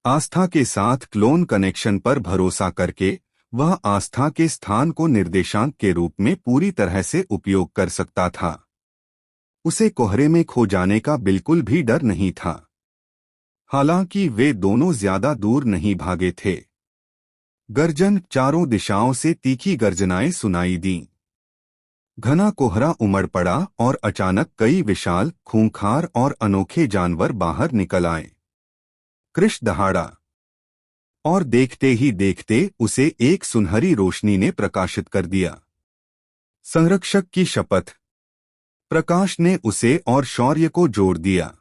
आस्था के साथ क्लोन कनेक्शन पर भरोसा करके वह आस्था के स्थान को निर्देशांक के रूप में पूरी तरह से उपयोग कर सकता था। उसे कोहरे में खो जाने का बिल्कुल भी डर नहीं था। हालांकि वे दोनों ज्यादा दूर नहीं भागे थे। गर्जन, चारों दिशाओं से तीखी गर्जनाएं सुनाई दीं। घना कोहरा उमड़ पड़ा और अचानक कई विशाल, खूंखार और अनोखे जानवर बाहर निकल आए। कृष दहाड़ा और देखते ही देखते उसे एक सुनहरी रोशनी ने प्रकाशित कर दिया। संरक्षक की शपथ। प्रकाश ने उसे और शौर्य को जोड़ दिया।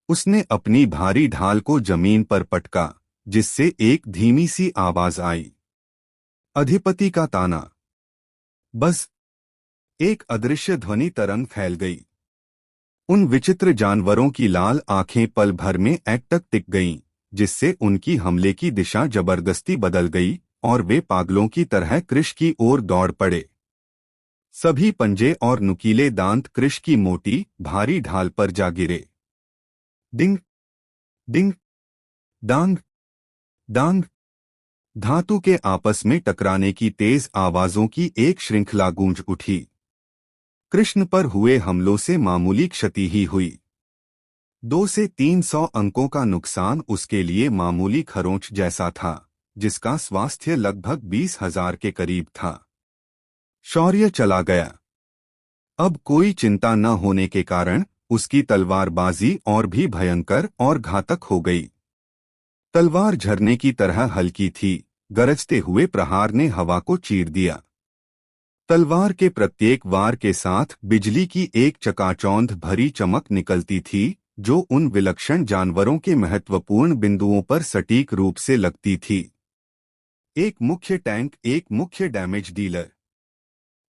उसने अपनी भारी ढाल को जमीन पर पटका, जिससे एक धीमी सी आवाज आई। अधिपति का ताना। बस एक अदृश्य ध्वनि तरंग फैल गई। उन विचित्र जानवरों की लाल आंखें पल भर में एकटक टिक गईं, जिससे उनकी हमले की दिशा जबरदस्ती बदल गई और वे पागलों की तरह कृष की ओर दौड़ पड़े। सभी पंजे और नुकीले दांत कृष की मोटी, भारी ढाल पर जा गिरे। डिंग डिंग डांग डांग। धातु के आपस में टकराने की तेज आवाजों की एक श्रृंखला गूंज उठी। कृष्ण पर हुए हमलों से मामूली क्षति ही हुई। 200 से 300 अंकों का नुकसान उसके लिए मामूली खरोंच जैसा था, जिसका स्वास्थ्य लगभग 20,000 के करीब था। शौर्य चला गया। अब कोई चिंता न होने के कारण उसकी तलवारबाजी और भी भयंकर और घातक हो गई। तलवार झरने की तरह हल्की थी। गरजते हुए प्रहार ने हवा को चीर दिया। तलवार के प्रत्येक वार के साथ बिजली की एक चकाचौंध भरी चमक निकलती थी, जो उन विलक्षण जानवरों के महत्वपूर्ण बिंदुओं पर सटीक रूप से लगती थी। एक मुख्य टैंक, एक मुख्य डैमेज डीलर।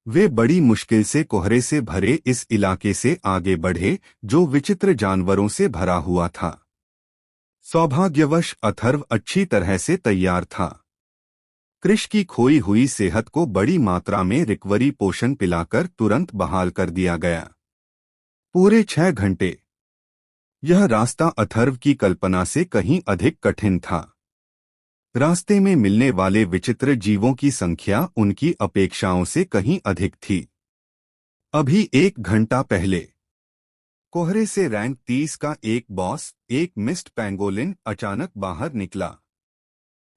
वे बड़ी मुश्किल से कोहरे से भरे इस इलाके से आगे बढ़े, जो विचित्र जानवरों से भरा हुआ था। सौभाग्यवश अथर्व अच्छी तरह से तैयार था। कृष की खोई हुई सेहत को बड़ी मात्रा में रिकवरी पोषण पिलाकर तुरंत बहाल कर दिया गया। पूरे 6 घंटे। यह रास्ता अथर्व की कल्पना से कहीं अधिक कठिन था। रास्ते में मिलने वाले विचित्र जीवों की संख्या उनकी अपेक्षाओं से कहीं अधिक थी। अभी 1 घंटा पहले कोहरे से रैंक 30 का एक बॉस, एक मिस्ट पैंगोलिन, अचानक बाहर निकला।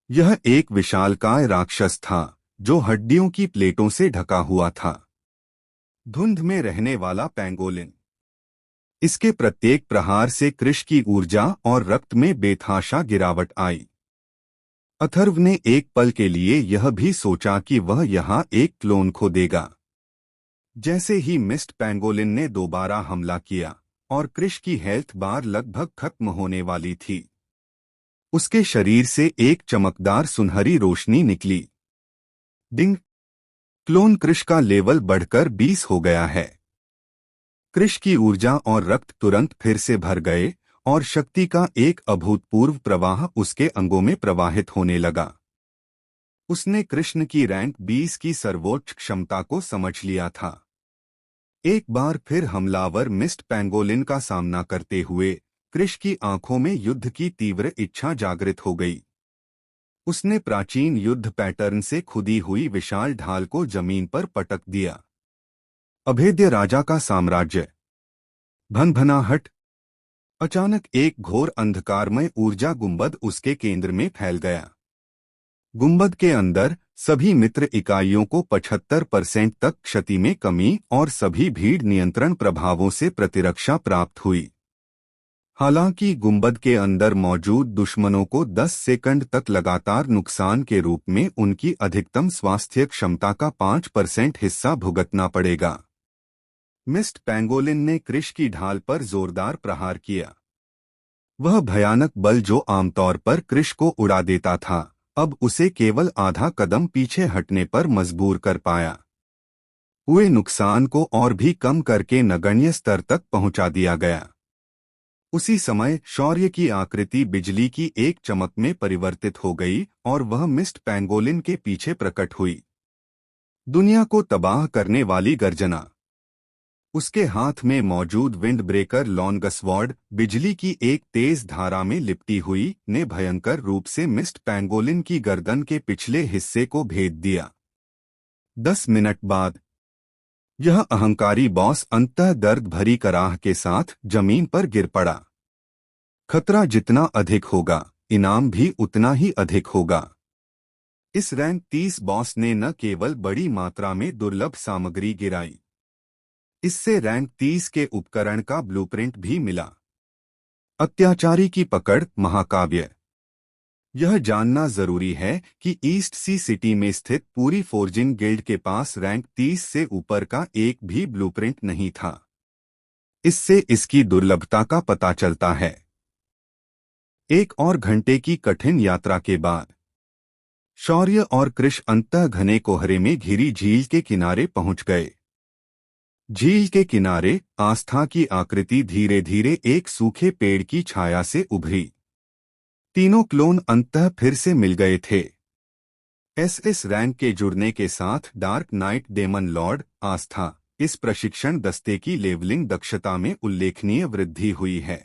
यह एक विशालकाय राक्षस था जो हड्डियों की प्लेटों से ढका हुआ था। धुंध में रहने वाला पैंगोलिन। इसके प्रत्येक प्रहार से कृष की ऊर्जा और रक्त में बेतहाशा गिरावट आई। अथर्व ने एक पल के लिए यह भी सोचा कि वह यहाँ एक क्लोन खो देगा। जैसे ही मिस्ट पैंगोलिन ने दोबारा हमला किया और कृष की हेल्थ बार लगभग खत्म होने वाली थी, उसके शरीर से एक चमकदार सुनहरी रोशनी निकली। डिंग! क्लोन कृष का लेवल बढ़कर 20 हो गया है। कृष की ऊर्जा और रक्त तुरंत फिर से भर गए और शक्ति का एक अभूतपूर्व प्रवाह उसके अंगों में प्रवाहित होने लगा। उसने कृष्ण की रैंक 20 की सर्वोच्च क्षमता को समझ लिया था। एक बार फिर हमलावर मिस्ट पैंगोलिन का सामना करते हुए कृष की आंखों में युद्ध की तीव्र इच्छा जागृत हो गई। उसने प्राचीन युद्ध पैटर्न से खुदी हुई विशाल ढाल को जमीन पर पटक दिया। अभेद्य राजा का साम्राज्य। भनभनाहट। अचानक एक घोर अंधकारमय ऊर्जा गुंबद उसके केंद्र में फैल गया। गुंबद के अंदर सभी मित्र इकाइयों को 75% तक क्षति में कमी और सभी भीड़ नियंत्रण प्रभावों से प्रतिरक्षा प्राप्त हुई। हालांकि गुंबद के अंदर मौजूद दुश्मनों को 10 सेकंड तक लगातार नुकसान के रूप में उनकी अधिकतम स्वास्थ्य क्षमता का 5% हिस्सा भुगतना पड़ेगा। मिस्ट पैंगोलिन ने कृष की ढाल पर जोरदार प्रहार किया। वह भयानक बल जो आमतौर पर कृष को उड़ा देता था, अब उसे केवल आधा कदम पीछे हटने पर मजबूर कर पाया। हुए नुकसान को और भी कम करके नगण्य स्तर तक पहुंचा दिया गया। उसी समय शौर्य की आकृति बिजली की एक चमक में परिवर्तित हो गई और वह मिस्ट पैंगोलिन के पीछे प्रकट हुई। दुनिया को तबाह करने वाली गर्जना। उसके हाथ में मौजूद विंड ब्रेकर लॉन्गस्वॉर्ड, बिजली की एक तेज धारा में लिपटी हुई, ने भयंकर रूप से मिस्ट पैंगोलिन की गर्दन के पिछले हिस्से को भेद दिया। 10 मिनट बाद यह अहंकारी बॉस अंतः दर्द भरी कराह के साथ जमीन पर गिर पड़ा। खतरा जितना अधिक होगा, इनाम भी उतना ही अधिक होगा। इस रैंक 30 बॉस ने न केवल बड़ी मात्रा में दुर्लभ सामग्री गिराई, इससे रैंक 30 के उपकरण का ब्लूप्रिंट भी मिला। अत्याचारी की पकड़ महाकाव्य। यह जानना जरूरी है कि ईस्ट सी सिटी में स्थित पूरी फोर्जिंग गिल्ड के पास रैंक 30 से ऊपर का एक भी ब्लूप्रिंट नहीं था। इससे इसकी दुर्लभता का पता चलता है। एक और घंटे की कठिन यात्रा के बाद शौर्य और कृष अंततः घने कोहरे में घिरी झील के किनारे पहुंच गए। झील के किनारे आस्था की आकृति धीरे धीरे एक सूखे पेड़ की छाया से उभरी। तीनों क्लोन अंततः फिर से मिल गए थे। एसएस रैंक के जुड़ने के साथ डार्क नाइट डेमन लॉर्ड आस्था, इस प्रशिक्षण दस्ते की लेवलिंग दक्षता में उल्लेखनीय वृद्धि हुई है।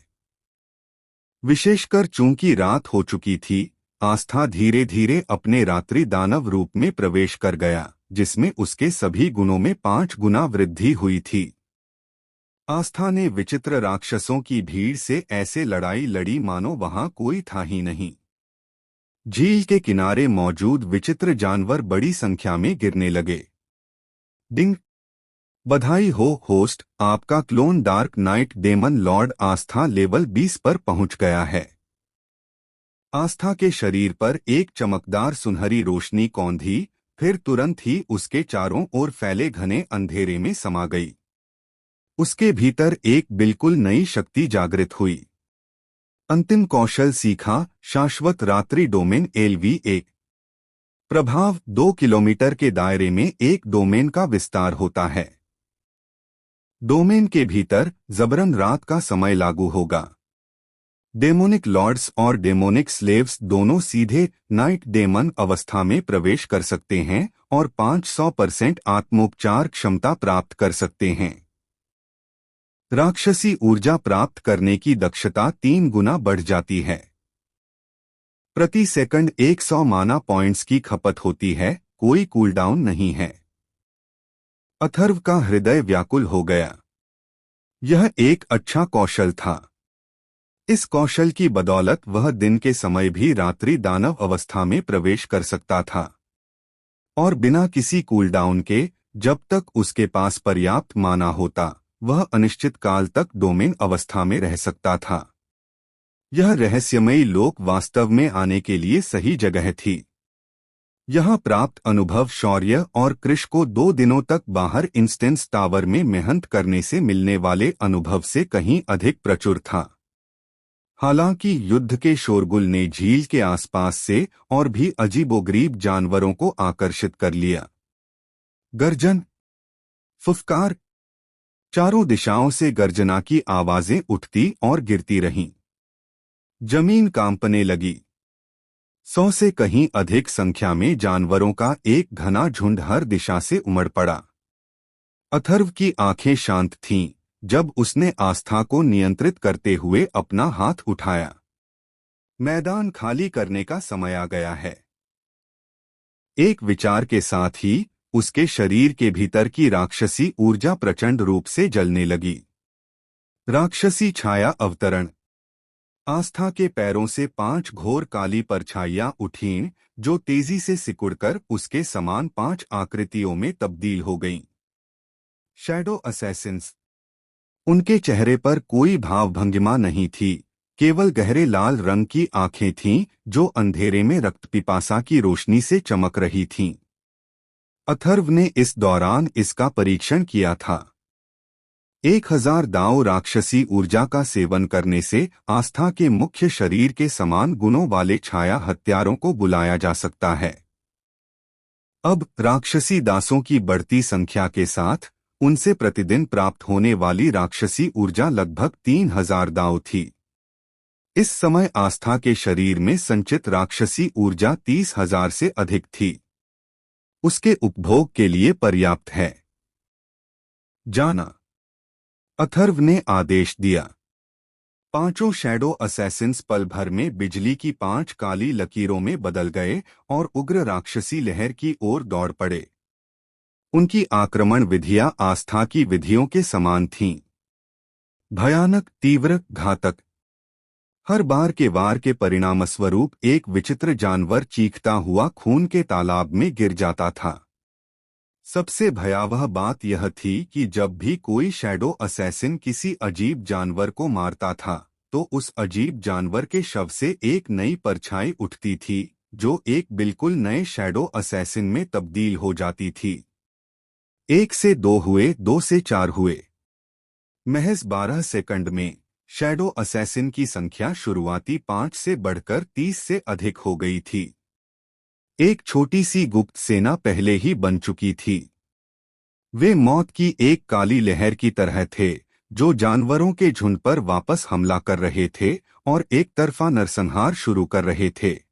विशेषकर चूंकि रात हो चुकी थी, आस्था धीरे धीरे अपने रात्रि दानव रूप में प्रवेश कर गया, जिसमें उसके सभी गुणों में 5 गुना वृद्धि हुई थी। आस्था ने विचित्र राक्षसों की भीड़ से ऐसे लड़ाई लड़ी मानो वहां कोई था ही नहीं। झील के किनारे मौजूद विचित्र जानवर बड़ी संख्या में गिरने लगे। डिंग! बधाई हो होस्ट, आपका clone dark knight demon lord आस्था लेवल 20 पर पहुंच गया है। आस्था के शरीर पर एक चमकदार सुनहरी रोशनी कौंधी, फिर तुरंत ही उसके चारों ओर फैले घने अंधेरे में समा गई। उसके भीतर एक बिल्कुल नई शक्ति जागृत हुई। अंतिम कौशल सीखा, शाश्वत रात्रि डोमेन LV1। प्रभाव 2 किलोमीटर के दायरे में एक डोमेन का विस्तार होता है। डोमेन के भीतर जबरन रात का समय लागू होगा। डेमोनिक लॉर्ड्स और डेमोनिक स्लेव्स दोनों सीधे नाइट डेमन अवस्था में प्रवेश कर सकते हैं और 500% आत्मोपचार क्षमता प्राप्त कर सकते हैं। राक्षसी ऊर्जा प्राप्त करने की दक्षता 3 गुना बढ़ जाती है। प्रति सेकंड 100 माना पॉइंट्स की खपत होती है, कोई कूलडाउन नहीं है। अथर्व का हृदय व्याकुल हो गया। यह एक अच्छा कौशल था। इस कौशल की बदौलत वह दिन के समय भी रात्रि दानव अवस्था में प्रवेश कर सकता था और बिना किसी कूलडाउन के, जब तक उसके पास पर्याप्त माना होता, वह अनिश्चित काल तक डोमेन अवस्था में रह सकता था। यह रहस्यमयी लोक वास्तव में आने के लिए सही जगह थी। यहाँ प्राप्त अनुभव शौर्य और कृष को 2 दिनों तक बाहर इंस्टेंस टावर में मेहनत करने से मिलने वाले अनुभव से कहीं अधिक प्रचुर था। हालांकि युद्ध के शोरगुल ने झील के आसपास से और भी अजीबोगरीब जानवरों को आकर्षित कर लिया। गर्जन, फुफकार, चारों दिशाओं से गर्जना की आवाजें उठती और गिरती रहीं। जमीन कांपने लगी। 100 से कहीं अधिक संख्या में जानवरों का एक घना झुंड हर दिशा से उमड़ पड़ा। अथर्व की आंखें शांत थीं जब उसने आस्था को नियंत्रित करते हुए अपना हाथ उठाया। मैदान खाली करने का समय आ गया है। एक विचार के साथ ही उसके शरीर के भीतर की राक्षसी ऊर्जा प्रचंड रूप से जलने लगी। राक्षसी छाया अवतरण। आस्था के पैरों से 5 घोर काली परछाइयां उठीं जो तेजी से सिकुड़कर उसके समान 5 आकृतियों में तब्दील हो गईं। Shadow Assassin's. उनके चेहरे पर कोई भावभंगिमा नहीं थी, केवल गहरे लाल रंग की आंखें थीं जो अंधेरे में रक्त पिपासा की रोशनी से चमक रही थीं। अथर्व ने इस दौरान इसका परीक्षण किया था। 1000 दांव राक्षसी ऊर्जा का सेवन करने से आस्था के मुख्य शरीर के समान गुणों वाले छाया हत्यारों को बुलाया जा सकता है। अब राक्षसी दासों की बढ़ती संख्या के साथ उनसे प्रतिदिन प्राप्त होने वाली राक्षसी ऊर्जा लगभग 3000 दांव थी। इस समय आस्था के शरीर में संचित राक्षसी ऊर्जा 30,000 से अधिक थी। उसके उपभोग के लिए पर्याप्त है। जाना, अथर्व ने आदेश दिया। 5 शैडो असैसिन्स पल भर में बिजली की 5 काली लकीरों में बदल गए और उग्र राक्षसी लहर की ओर दौड़ पड़े। उनकी आक्रमण विधियां आस्था की विधियों के समान थीं। भयानक, तीव्र, घातक। हर बार के वार के परिणामस्वरूप एक विचित्र जानवर चीखता हुआ खून के तालाब में गिर जाता था। सबसे भयावह बात यह थी कि जब भी कोई शैडो असैसिन किसी अजीब जानवर को मारता था, तो उस अजीब जानवर के शव से एक नई परछाई उठती थी, जो एक बिल्कुल नए शैडो असैसिन में तब्दील हो जाती थी। 1 से 2 हुए, 2 से 4 हुए। महज 12 सेकंड में शैडो असैसिन की संख्या शुरुआती 5 से बढ़कर 30 से अधिक हो गई थी। एक छोटी सी गुप्त सेना पहले ही बन चुकी थी। वे मौत की एक काली लहर की तरह थे जो जानवरों के झुंड पर वापस हमला कर रहे थे और एक तरफा नरसंहार शुरू कर रहे थे।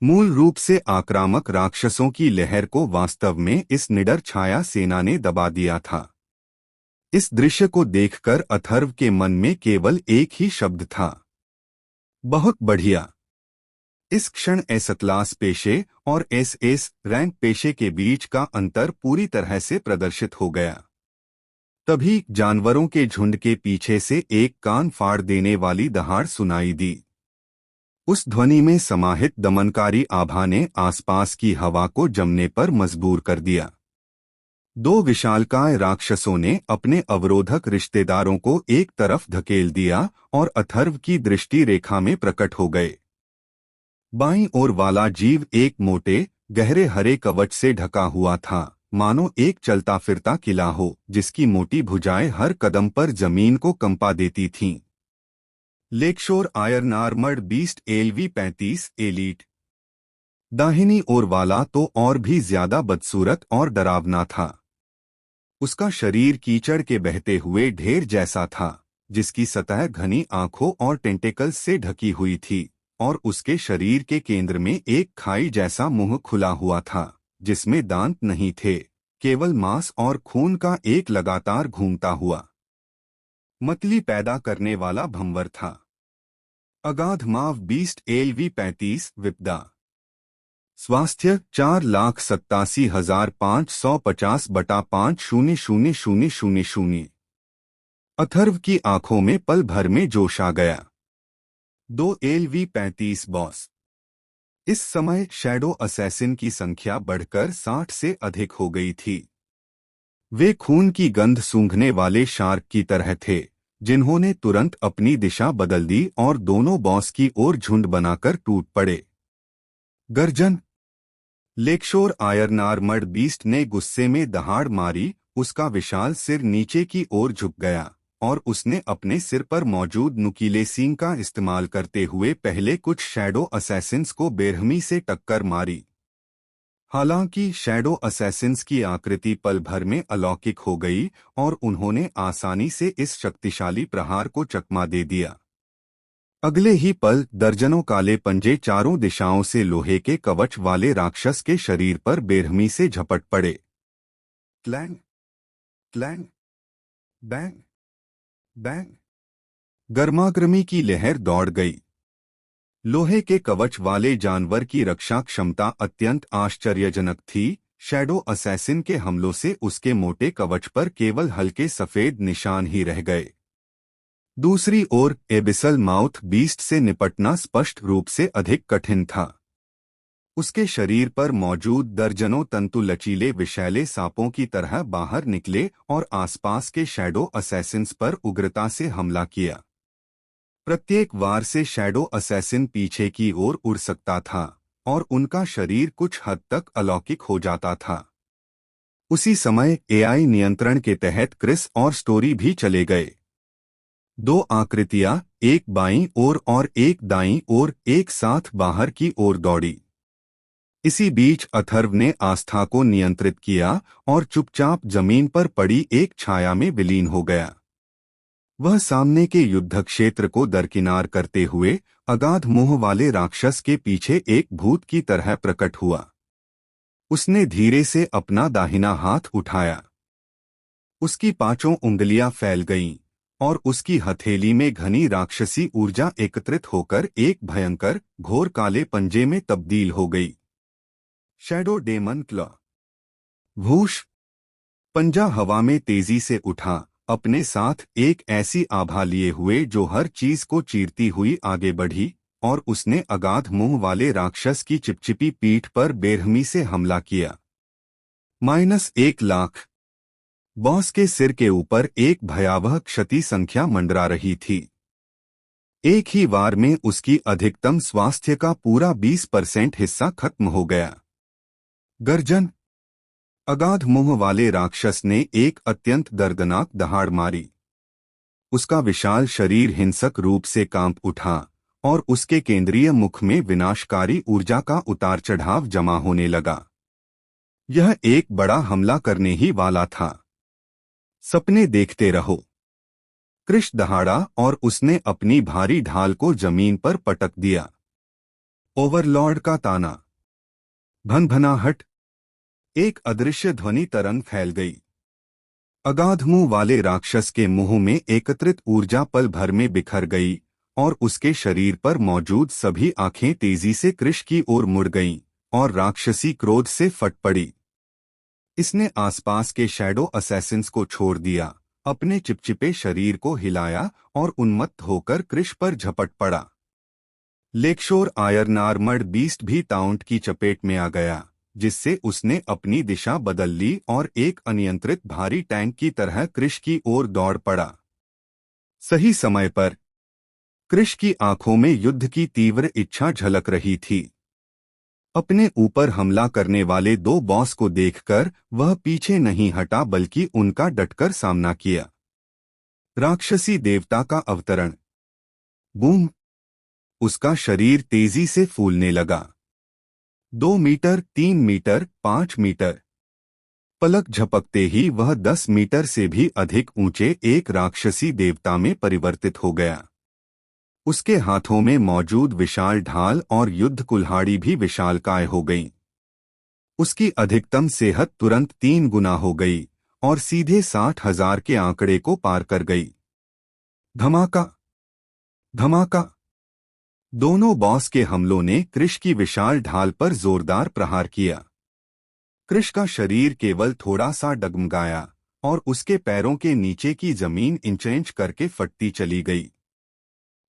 मूल रूप से आक्रामक राक्षसों की लहर को वास्तव में इस निडर छाया सेना ने दबा दिया था। इस दृश्य को देखकर अथर्व के मन में केवल एक ही शब्द था, बहुत बढ़िया। इस क्षण एस क्लास पेशे और एस रैंक पेशे के बीच का अंतर पूरी तरह से प्रदर्शित हो गया। तभी जानवरों के झुंड के पीछे से एक कान फाड़ देने वाली दहाड़ सुनाई दी। उस ध्वनि में समाहित दमनकारी आभा ने आसपास की हवा को जमने पर मजबूर कर दिया। 2 विशालकाय राक्षसों ने अपने अवरोधक रिश्तेदारों को एक तरफ धकेल दिया और अथर्व की दृष्टि रेखा में प्रकट हो गए। बाईं ओर वाला जीव एक मोटे, गहरे हरे कवच से ढका हुआ था, मानो एक चलता फिरता किला हो जिसकी मोटी भुजाएं हर कदम पर जमीन को कंपा देती थीं। Lakeshore iron armoured beast LV-35 elite. दाहिनी ओर वाला तो और भी ज्यादा बदसूरत और डरावना था। उसका शरीर कीचड़ के बहते हुए ढेर जैसा था, जिसकी सतह घनी आंखों और टेंटेकल्स से ढकी हुई थी, और उसके शरीर के केंद्र में एक खाई जैसा मुंह खुला हुआ था, जिसमें दांत नहीं थे, केवल मांस और खून का एक लगातार घूमता हुआ मतली पैदा करने वाला भंवर था। अगाध माव बीस्ट LV-35 विपदा। स्वास्थ्य 4,87,550/50000। अथर्व की आंखों में पल भर में जोश आ गया। 2 LV-35 बॉस। इस समय शैडो असैसिन की संख्या बढ़कर 60 से अधिक हो गई थी। वे खून की गंध सूंघने वाले शार्क की तरह थे, जिन्होंने तुरंत अपनी दिशा बदल दी और दोनों बॉस की ओर झुंड बनाकर टूट पड़े। गर्जन। लेकशोर आयरन आर्मर्ड बीस्ट ने गुस्से में दहाड़ मारी। उसका विशाल सिर नीचे की ओर झुक गया और उसने अपने सिर पर मौजूद नुकीले सींग का इस्तेमाल करते हुए पहले कुछ शैडो असैसिन्स को बेरहमी से टक्कर मारी। हालांकि शैडो असैसिन्स की आकृति पल भर में अलौकिक हो गई और उन्होंने आसानी से इस शक्तिशाली प्रहार को चकमा दे दिया। अगले ही पल दर्जनों काले पंजे चारों दिशाओं से लोहे के कवच वाले राक्षस के शरीर पर बेरहमी से झपट पड़े। Clang, clang, bang, bang. गर्मागर्मी की लहर दौड़ गई। लोहे के कवच वाले जानवर की रक्षा क्षमता अत्यंत आश्चर्यजनक थी। शैडो असैसिन के हमलों से उसके मोटे कवच पर केवल हल्के सफेद निशान ही रह गए। दूसरी ओर एबिसल माउथ बीस्ट से निपटना स्पष्ट रूप से अधिक कठिन था। उसके शरीर पर मौजूद दर्जनों तंतु लचीले विषैले सांपों की तरह बाहर निकले और आसपास के शैडो असैसिन्स पर उग्रता से हमला किया। प्रत्येक वार से शैडो असैसिन पीछे की ओर उड़ सकता था और उनका शरीर कुछ हद तक अलौकिक हो जाता था। उसी समय एआई नियंत्रण के तहत क्रिस और स्टोरी भी चले गए। 2 आकृतियां, एक बाईं ओर और एक दाईं ओर, एक साथ बाहर की ओर दौड़ी। इसी बीच अथर्व ने आस्था को नियंत्रित किया और चुपचाप जमीन पर पड़ी एक छाया में विलीन हो गया। वह सामने के युद्ध क्षेत्र को दरकिनार करते हुए अगाध मुंह वाले राक्षस के पीछे एक भूत की तरह प्रकट हुआ। उसने धीरे से अपना दाहिना हाथ उठाया। उसकी 5 उंगलियां फैल गईं और उसकी हथेली में घनी राक्षसी ऊर्जा एकत्रित होकर एक भयंकर घोर काले पंजे में तब्दील हो गई। Shadow demon claw. वूश। पंजा हवा में तेजी से उठा, अपने साथ एक ऐसी आभा लिए हुए जो हर चीज को चीरती हुई आगे बढ़ी और उसने अगाध मुंह वाले राक्षस की चिपचिपी पीठ पर बेरहमी से हमला किया। -1,00,000। बॉस के सिर के ऊपर एक भयावह क्षति संख्या मंडरा रही थी। एक ही वार में उसकी अधिकतम स्वास्थ्य का पूरा 20% हिस्सा खत्म हो गया। गर्जन। अगाध मुंह वाले राक्षस ने एक अत्यंत दर्दनाक दहाड़ मारी। उसका विशाल शरीर हिंसक रूप से कांप उठा और उसके केंद्रीय मुख में विनाशकारी ऊर्जा का उतार चढ़ाव जमा होने लगा। यह एक बड़ा हमला करने ही वाला था। सपने देखते रहो। कृष दहाड़ा और उसने अपनी भारी ढाल को जमीन पर पटक दिया। ओवरलॉर्ड का ताना। भनभनाहट। एक अदृश्य ध्वनि तरंग फैल गई। अगाध मुंह वाले राक्षस के मुंह में एकत्रित ऊर्जा पल भर में बिखर गई और उसके शरीर पर मौजूद सभी आंखें तेजी से कृष की ओर मुड़ गईं और राक्षसी क्रोध से फट पड़ी। इसने आसपास के शैडो असैसिन्स को छोड़ दिया, अपने चिपचिपे शरीर को हिलाया और उन्मत्त होकर कृष पर झपट पड़ा। लेकशोर आयरन आर्मर्ड बीस्ट भी ताउंट की चपेट में आ गया, जिससे उसने अपनी दिशा बदल ली और एक अनियंत्रित भारी टैंक की तरह कृष की ओर दौड़ पड़ा। सही समय पर कृष की आंखों में युद्ध की तीव्र इच्छा झलक रही थी। अपने ऊपर हमला करने वाले 2 बॉस को देखकर वह पीछे नहीं हटा बल्कि उनका डटकर सामना किया। राक्षसी देवता का अवतरण। बूम। उसका शरीर तेजी से फूलने लगा। 2 मीटर, 3 मीटर, 5 मीटर। पलक झपकते ही वह 10 मीटर से भी अधिक ऊंचे एक राक्षसी देवता में परिवर्तित हो गया। उसके हाथों में मौजूद विशाल ढाल और युद्ध कुल्हाड़ी भी विशालकाय हो गईं। उसकी अधिकतम सेहत तुरंत 3 गुना हो गई और सीधे 60,000 के आंकड़े को पार कर गई। धमाका, धमाका। दोनों बॉस के हमलों ने कृष की विशाल ढाल पर जोरदार प्रहार किया। कृष का शरीर केवल थोड़ा सा डगमगाया और उसके पैरों के नीचे की जमीन इंच करके फटती चली गई।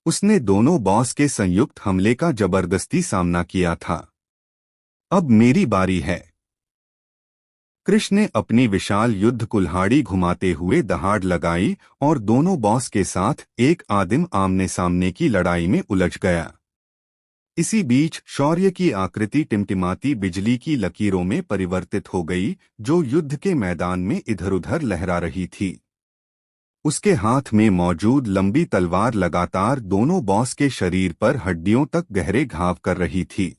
उसने दोनों बॉस के संयुक्त हमले का जबरदस्ती सामना किया था। अब मेरी बारी है। कृष्ण ने अपनी विशाल युद्ध कुल्हाड़ी घुमाते हुए दहाड़ लगाई और दोनों बॉस के साथ एक आदिम आमने सामने की लड़ाई में उलझ गया। इसी बीच शौर्य की आकृति टिमटिमाती बिजली की लकीरों में परिवर्तित हो गई, जो युद्ध के मैदान में इधर-उधर लहरा रही थी। उसके हाथ में मौजूद लंबी तलवार लगातार दोनों बॉस के शरीर पर हड्डियों तक गहरे घाव कर रही थी।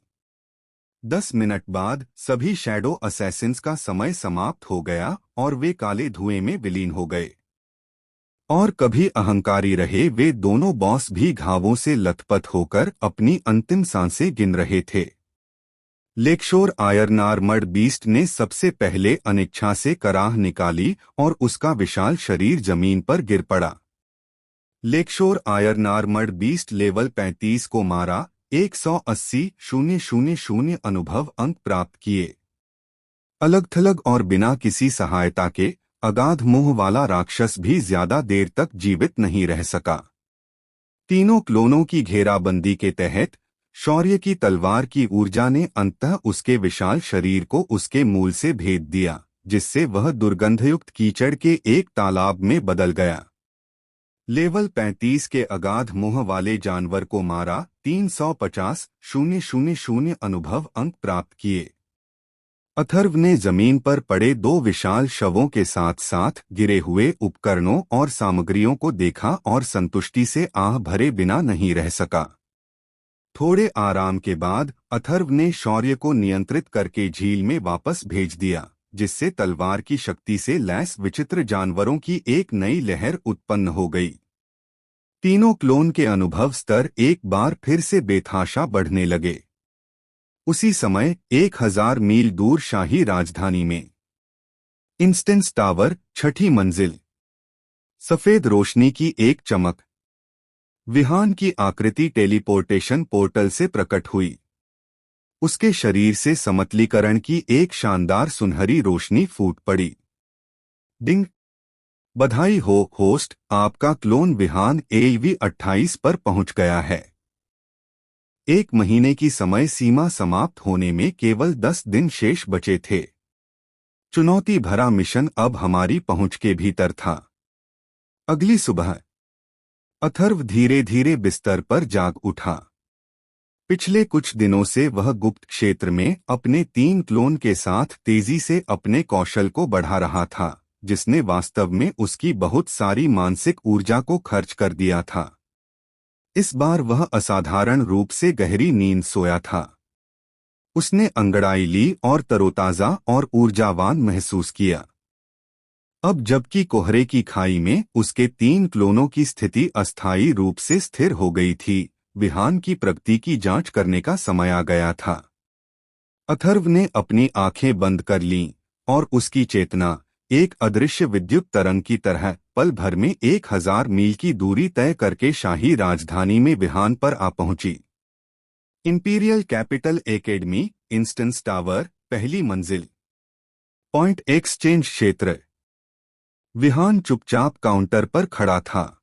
10 मिनट बाद सभी शैडो असैसिन्स का समय समाप्त हो गया और वे काले धुएं में विलीन हो गए। और कभी अहंकारी रहे वे दोनों बॉस भी घावों से लथपथ होकर अपनी अंतिम सांसें गिन रहे थे। लेकशोर आयरन आर्मर्ड बीस्ट ने सबसे पहले अनिच्छा से कराह निकाली और उसका विशाल शरीर जमीन पर गिर पड़ा। लेकशोर आयरन आर्मर्ड बीस्ट लेवल 35 को मारा, 180,000 अनुभव अंक प्राप्त किए। अलग थलग और बिना किसी सहायता के अगाध मोह वाला राक्षस भी ज्यादा देर तक जीवित नहीं रह सका। तीनों क्लोनों की घेराबंदी के तहत शौर्य की तलवार की ऊर्जा ने अंततः उसके विशाल शरीर को उसके मूल से भेद दिया, जिससे वह दुर्गंधयुक्त कीचड़ के एक तालाब में बदल गया। लेवल 35 के अगाध मोह वाले जानवर को मारा, 350,000 अनुभव अंक प्राप्त किए। अथर्व ने जमीन पर पड़े दो विशाल शवों के साथ साथ गिरे हुए उपकरणों और सामग्रियों को देखा और संतुष्टि से आह भरे बिना नहीं रह सका। थोड़े आराम के बाद अथर्व ने शौर्य को नियंत्रित करके झील में वापस भेज दिया, जिससे तलवार की शक्ति से लैस विचित्र जानवरों की एक नई लहर उत्पन्न हो गई। तीनों क्लोन के अनुभव स्तर एक बार फिर से बेतहाशा बढ़ने लगे। उसी समय 1000 मील दूर शाही राजधानी में इंस्टेंस टावर, 6ठी मंजिल। सफेद रोशनी की एक चमक। विहान की आकृति टेलीपोर्टेशन पोर्टल से प्रकट हुई। उसके शरीर से समतलीकरण की एक शानदार सुनहरी रोशनी फूट पड़ी। डिंग! बधाई हो होस्ट, आपका क्लोन विहान AV-28 पर पहुंच गया है। 1 महीने की समय सीमा समाप्त होने में केवल 10 दिन शेष बचे थे। चुनौती भरा मिशन अब हमारी पहुंच के भीतर था। अगली सुबह अथर्व धीरे धीरे बिस्तर पर जाग उठा। पिछले कुछ दिनों से वह गुप्त क्षेत्र में अपने 3 क्लोन के साथ तेजी से अपने कौशल को बढ़ा रहा था, जिसने वास्तव में उसकी बहुत सारी मानसिक ऊर्जा को खर्च कर दिया था। इस बार वह असाधारण रूप से गहरी नींद सोया था। उसने अंगड़ाई ली और तरोताजा और ऊर्जावान महसूस किया। अब जबकि कोहरे की खाई में उसके 3 क्लोनों की स्थिति अस्थायी रूप से स्थिर हो गई थी, विहान की प्रगति की जांच करने का समय आ गया था। अथर्व ने अपनी आंखें बंद कर लीं और उसकी चेतना एक अदृश्य विद्युत तरंग की तरह पल भर में 1000 मील की दूरी तय करके शाही राजधानी में विहान पर आ पहुंची। Imperial capital academy, instance tower, पहली मंजिल। पॉइंट एक्सचेंज क्षेत्र। विहान चुपचाप काउंटर पर खड़ा था।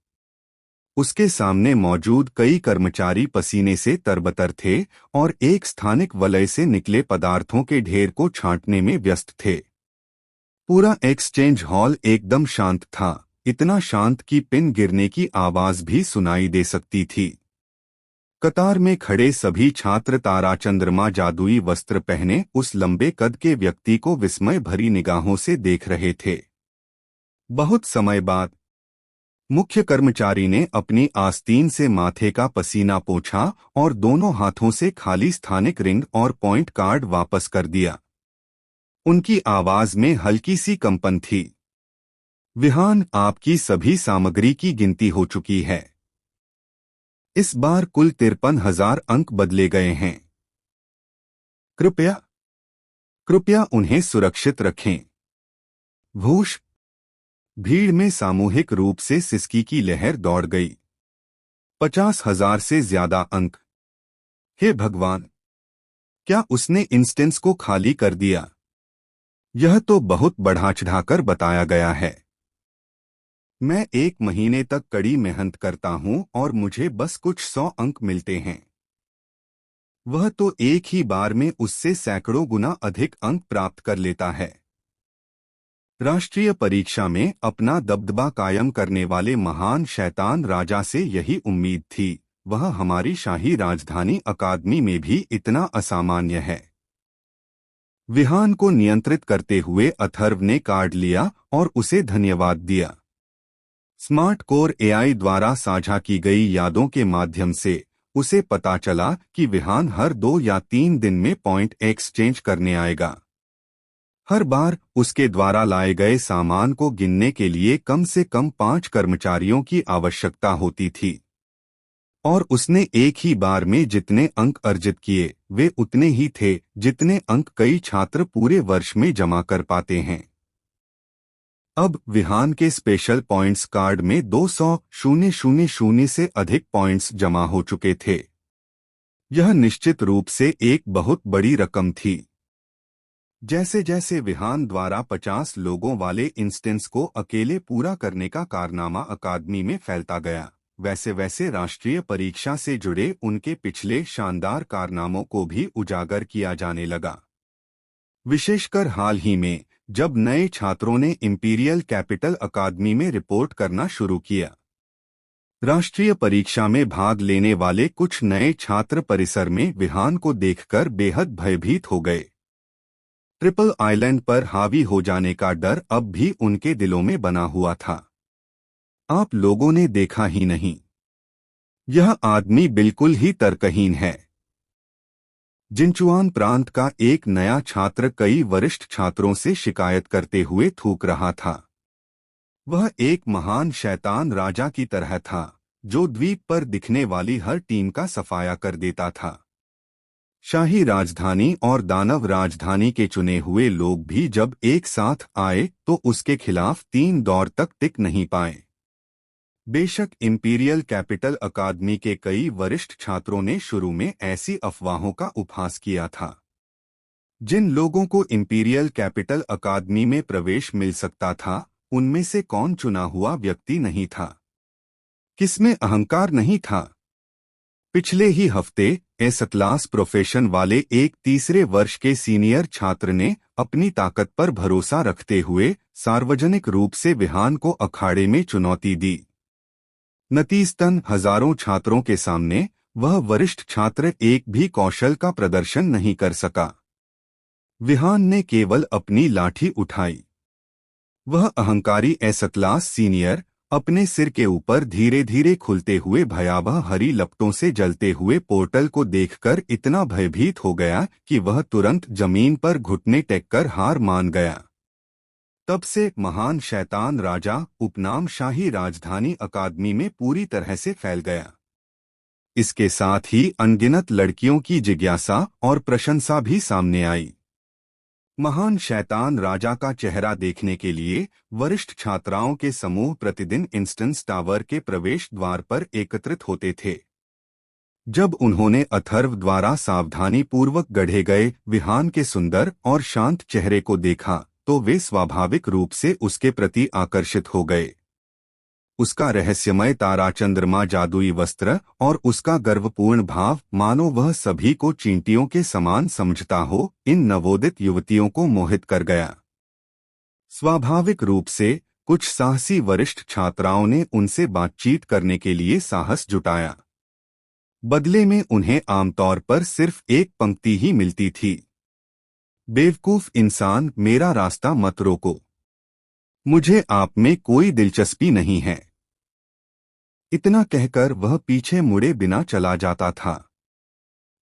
उसके सामने मौजूद कई कर्मचारी पसीने से तरबतर थे और एक स्थानिक वलय से निकले पदार्थों के ढेर को छांटने में व्यस्त थे। पूरा एक्सचेंज हॉल एकदम शांत था, इतना शांत कि पिन गिरने की आवाज भी सुनाई दे सकती थी। कतार में खड़े सभी छात्र तारा चंद्रमा जादुई वस्त्र पहने उस लंबे कद के व्यक्ति को विस्मय भरी निगाहों से देख रहे थे। बहुत समय बाद मुख्य कर्मचारी ने अपनी आस्तीन से माथे का पसीना पोंछा और दोनों हाथों से खाली स्थानिक रिंग और पॉइंट कार्ड वापस कर दिया। उनकी आवाज में हल्की सी कंपन थी। विहान, आपकी सभी सामग्री की गिनती हो चुकी है। इस बार कुल 53,000 अंक बदले गए हैं। कृपया कृपया उन्हें सुरक्षित रखें। भूष! भीड़ में सामूहिक रूप से सिसकी की लहर दौड़ गई। 50,000 से ज्यादा अंक। हे भगवान! क्या उसने इंस्टेंस को खाली कर दिया? यह तो बहुत बढ़ा चढ़ाकर बताया गया है। मैं 1 महीने तक कड़ी मेहनत करता हूं और मुझे बस कुछ 100 अंक मिलते हैं। वह तो एक ही बार में उससे सैकड़ों गुना अधिक अंक प्राप्त कर लेता है। राष्ट्रीय परीक्षा में अपना दबदबा कायम करने वाले महान शैतान राजा से यही उम्मीद थी। वह हमारी शाही राजधानी अकादमी में भी इतना असामान्य है। विहान को नियंत्रित करते हुए अथर्व ने कार्ड लिया और उसे धन्यवाद दिया। स्मार्ट कोर एआई द्वारा साझा की गई यादों के माध्यम से उसे पता चला कि विहान हर 2 या 3 दिन में पॉइंट एक्सचेंज करने आएगा। हर बार उसके द्वारा लाए गए सामान को गिनने के लिए कम से कम 5 कर्मचारियों की आवश्यकता होती थी, और उसने एक ही बार में जितने अंक अर्जित किए वे उतने ही थे जितने अंक कई छात्र पूरे वर्ष में जमा कर पाते हैं। अब विहान के स्पेशल पॉइंट्स कार्ड में 200,000 से अधिक पॉइंट्स जमा हो चुके थे। यह निश्चित रूप से एक बहुत बड़ी रकम थी। जैसे जैसे विहान द्वारा 50 लोगों वाले इंस्टेंस को अकेले पूरा करने का कारनामा अकादमी में फैलता गया, वैसे वैसे राष्ट्रीय परीक्षा से जुड़े उनके पिछले शानदार कारनामों को भी उजागर किया जाने लगा। विशेषकर हाल ही में जब नए छात्रों ने इंपीरियल कैपिटल अकादमी में रिपोर्ट करना शुरू किया। राष्ट्रीय परीक्षा में भाग लेने वाले कुछ नए छात्र परिसर में विहान को देखकर बेहद भयभीत हो गए। ट्रिपल आइलैंड पर हावी हो जाने का डर अब भी उनके दिलों में बना हुआ था। आप लोगों ने देखा ही नहीं, यह आदमी बिल्कुल ही तर्कहीन है। जिनचुआन प्रांत का एक नया छात्र कई वरिष्ठ छात्रों से शिकायत करते हुए थूक रहा था। वह एक महान शैतान राजा की तरह था जो द्वीप पर दिखने वाली हर टीम का सफाया कर देता था। शाही राजधानी और दानव राजधानी के चुने हुए लोग भी जब एक साथ आए तो उसके खिलाफ 3 दौर तक टिक नहीं पाए। बेशक इंपीरियल कैपिटल अकादमी के कई वरिष्ठ छात्रों ने शुरू में ऐसी अफवाहों का उपहास किया था। जिन लोगों को इंपीरियल कैपिटल अकादमी में प्रवेश मिल सकता था उनमें से कौन चुना हुआ व्यक्ति नहीं था, किसमें अहंकार नहीं था। पिछले ही हफ्ते एस क्लास प्रोफेशन वाले एक तीसरे वर्ष के सीनियर छात्र ने अपनी ताकत पर भरोसा रखते हुए सार्वजनिक रूप से विहान को अखाड़े में चुनौती दी। नतीजतन हजारों छात्रों के सामने वह वरिष्ठ छात्र एक भी कौशल का प्रदर्शन नहीं कर सका। विहान ने केवल अपनी लाठी उठाई। वह अहंकारी एस क्लास सीनियर अपने सिर के ऊपर धीरे धीरे खुलते हुए भयावह हरी लपटों से जलते हुए पोर्टल को देखकर इतना भयभीत हो गया कि वह तुरंत जमीन पर घुटने टेककर हार मान गया। तब से महान शैतान राजा उपनाम शाही राजधानी अकादमी में पूरी तरह से फैल गया। इसके साथ ही अनगिनत लड़कियों की जिज्ञासा और प्रशंसा भी सामने आई। महान शैतान राजा का चेहरा देखने के लिए वरिष्ठ छात्राओं के समूह प्रतिदिन इंस्टेंस टावर के प्रवेश द्वार पर एकत्रित होते थे। जब उन्होंने अथर्व द्वारा सावधानी पूर्वक गढ़े गए विहान के सुंदर और शांत चेहरे को देखा तो वे स्वाभाविक रूप से उसके प्रति आकर्षित हो गए। उसका रहस्यमय तारा चंद्रमा जादुई वस्त्र और उसका गर्वपूर्ण भाव मानो वह सभी को चींटियों के समान समझता हो, इन नवोदित युवतियों को मोहित कर गया। स्वाभाविक रूप से कुछ साहसी वरिष्ठ छात्राओं ने उनसे बातचीत करने के लिए साहस जुटाया। बदले में उन्हें आमतौर पर सिर्फ एक पंक्ति ही मिलती थी, बेवकूफ इंसान, मेरा रास्ता मत रोको, मुझे आप में कोई दिलचस्पी नहीं है। इतना कहकर वह पीछे मुड़े बिना चला जाता था।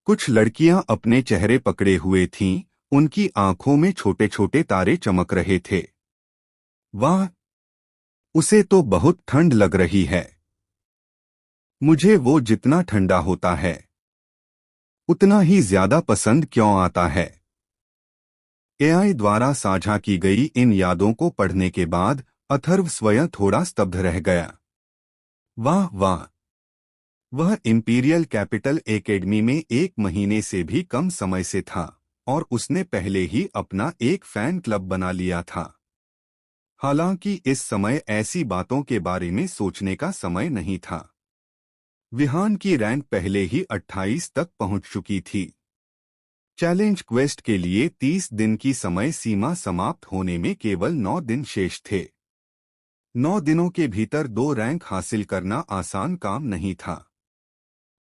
कुछ लड़कियां अपने चेहरे पकड़े हुए थीं, उनकी आंखों में छोटे छोटे तारे चमक रहे थे। वाह, उसे तो बहुत ठंड लग रही है। मुझे वो जितना ठंडा होता है उतना ही ज्यादा पसंद क्यों आता है। एआई द्वारा साझा की गई इन यादों को पढ़ने के बाद अथर्व स्वयं थोड़ा स्तब्ध रह गया। वाह वाह, वह इंपीरियल कैपिटल एकेडमी में 1 महीने से भी कम समय से था और उसने पहले ही अपना एक फैन क्लब बना लिया था। हालांकि इस समय ऐसी बातों के बारे में सोचने का समय नहीं था। विहान की रैंक पहले ही 28 तक पहुंच चुकी थी। चैलेंज क्वेस्ट के लिए 30 दिन की समय सीमा समाप्त होने में केवल 9 दिन शेष थे। 9 दिनों के भीतर 2 रैंक हासिल करना आसान काम नहीं था।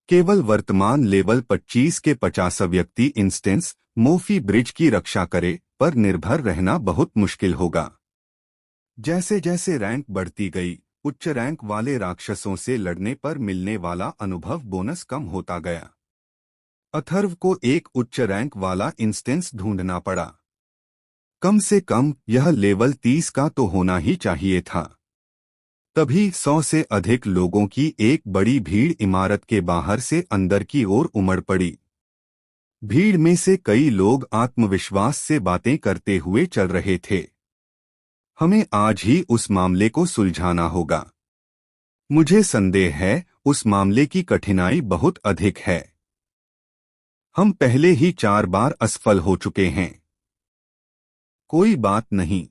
केवल वर्तमान लेवल 25 के 50 व्यक्ति इंस्टेंस मोफी ब्रिज की रक्षा करे पर निर्भर रहना बहुत मुश्किल होगा। जैसे जैसे रैंक बढ़ती गई, उच्च रैंक वाले राक्षसों से लड़ने पर मिलने वाला अनुभव बोनस कम होता गया। अथर्व को एक उच्च रैंक वाला इंस्टेंस ढूंढना पड़ा। कम से कम यह लेवल 30 का तो होना ही चाहिए था। तभी 100 से अधिक लोगों की एक बड़ी भीड़ इमारत के बाहर से अंदर की ओर उमड़ पड़ी। भीड़ में से कई लोग आत्मविश्वास से बातें करते हुए चल रहे थे। हमें आज ही उस मामले को सुलझाना होगा। मुझे संदेह है उस मामले की कठिनाई बहुत अधिक है। हम पहले ही 4 बार असफल हो चुके हैं। कोई बात नहीं,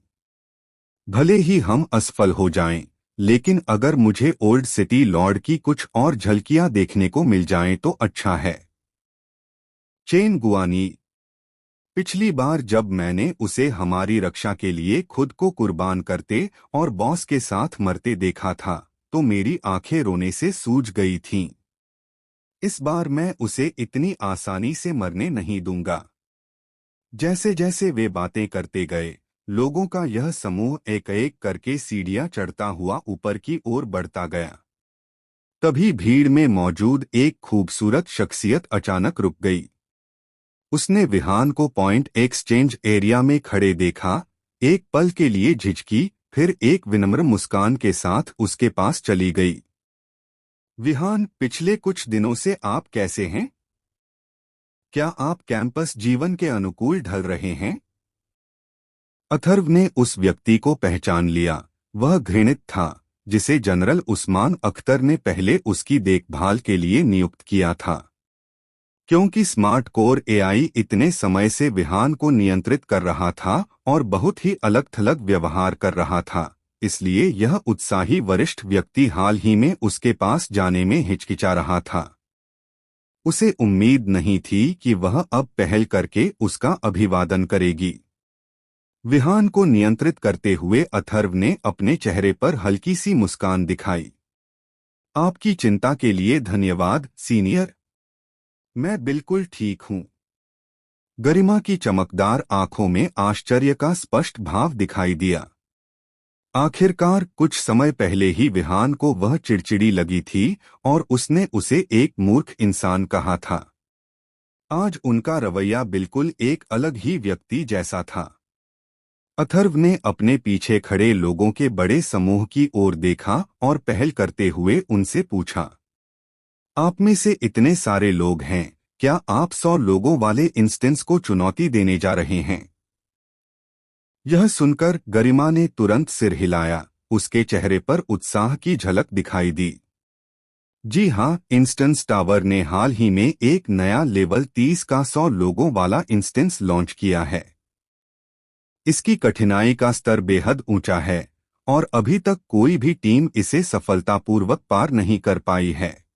भले ही हम असफल हो जाएं, लेकिन अगर मुझे ओल्ड सिटी लॉर्ड की कुछ और झलकियां देखने को मिल जाएं तो अच्छा है। चेन गुआनी, पिछली बार जब मैंने उसे हमारी रक्षा के लिए खुद को कुर्बान करते और बॉस के साथ मरते देखा था तो मेरी आंखें रोने से सूज गई थीं। इस बार मैं उसे इतनी आसानी से मरने नहीं दूंगा। जैसे जैसे वे बातें करते गए, लोगों का यह समूह एक एक करके सीढ़ियां चढ़ता हुआ ऊपर की ओर बढ़ता गया। तभी भीड़ में मौजूद एक खूबसूरत शख्सियत अचानक रुक गई। उसने विहान को पॉइंट एक्सचेंज एरिया में खड़े देखा, एक पल के लिए झिझकी, फिर एक विनम्र मुस्कान के साथ उसके पास चली गई। विहान, पिछले कुछ दिनों से आप कैसे हैं? क्या आप कैंपस जीवन के अनुकूल ढल रहे हैं? अथर्व ने उस व्यक्ति को पहचान लिया। वह घृणित था जिसे जनरल उस्मान अख्तर ने पहले उसकी देखभाल के लिए नियुक्त किया था। क्योंकि स्मार्ट कोर एआई इतने समय से विहान को नियंत्रित कर रहा था और बहुत ही अलग-थलग व्यवहार कर रहा था, इसलिए यह उत्साही वरिष्ठ व्यक्ति हाल ही में उसके पास जाने में हिचकिचा रहा था। उसे उम्मीद नहीं थी कि वह अब पहल करके उसका अभिवादन करेगी। विहान को नियंत्रित करते हुए अथर्व ने अपने चेहरे पर हल्की सी मुस्कान दिखाई। आपकी चिंता के लिए धन्यवाद, सीनियर। मैं बिल्कुल ठीक हूँ। गरिमा की चमकदार आंखों में आश्चर्य का स्पष्ट भाव दिखाई दिया। आखिरकार कुछ समय पहले ही विहान को वह चिड़चिड़ी लगी थी और उसने उसे एक मूर्ख इंसान कहा था। आज उनका रवैया बिल्कुल एक अलग ही व्यक्ति जैसा था। अथर्व ने अपने पीछे खड़े लोगों के बड़े समूह की ओर देखा और पहल करते हुए उनसे पूछा, आप में से इतने सारे लोग हैं, क्या आप 100 लोगों वाले इंस्टेंस को चुनौती देने जा रहे हैं? यह सुनकर गरिमा ने तुरंत सिर हिलाया। उसके चेहरे पर उत्साह की झलक दिखाई दी। जी हाँ, इंस्टेंस टावर ने हाल ही में एक नया लेवल 30 का 100 लोगों वाला इंस्टेंस लॉन्च किया है। इसकी कठिनाई का स्तर बेहद ऊंचा है और अभी तक कोई भी टीम इसे सफलतापूर्वक पार नहीं कर पाई है।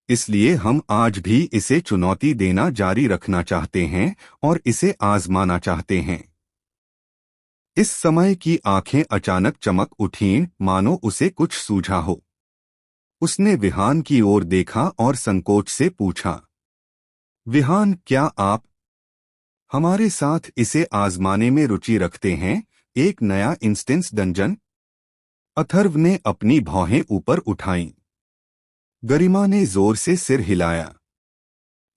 इसलिए हम आज भी इसे चुनौती देना जारी रखना चाहते हैं और इसे आजमाना चाहते हैं। इस समय की आंखें अचानक चमक उठीं, मानो उसे कुछ सूझा हो। उसने विहान की ओर देखा और संकोच से पूछा, विहान, क्या आप हमारे साथ इसे आजमाने में रुचि रखते हैं? एक नया इंस्टेंस डंजन? अथर्व ने अपनी भौहें ऊपर उठाईं। गरिमा ने जोर से सिर हिलाया।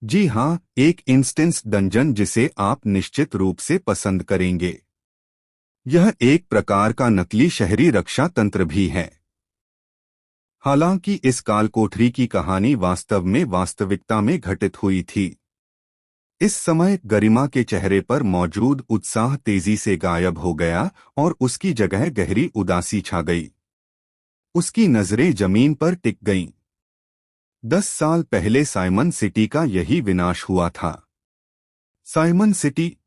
जी हाँ, एक इंस्टेंस डंजन जिसे आप निश्चित रूप से पसंद करेंगे। यह एक प्रकार का नकली शहरी रक्षा तंत्र भी है। हालांकि इस कालकोठरी की कहानी वास्तव में वास्तविकता में घटित हुई थी। इस समय गरिमा के चेहरे पर मौजूद उत्साह तेजी से गायब हो गया और उसकी जगह गहरी उदासी छा गई। उसकी नजरें जमीन पर टिक गईं। 10 साल पहले साइमन सिटी का यही विनाश हुआ था। साइमन सिटी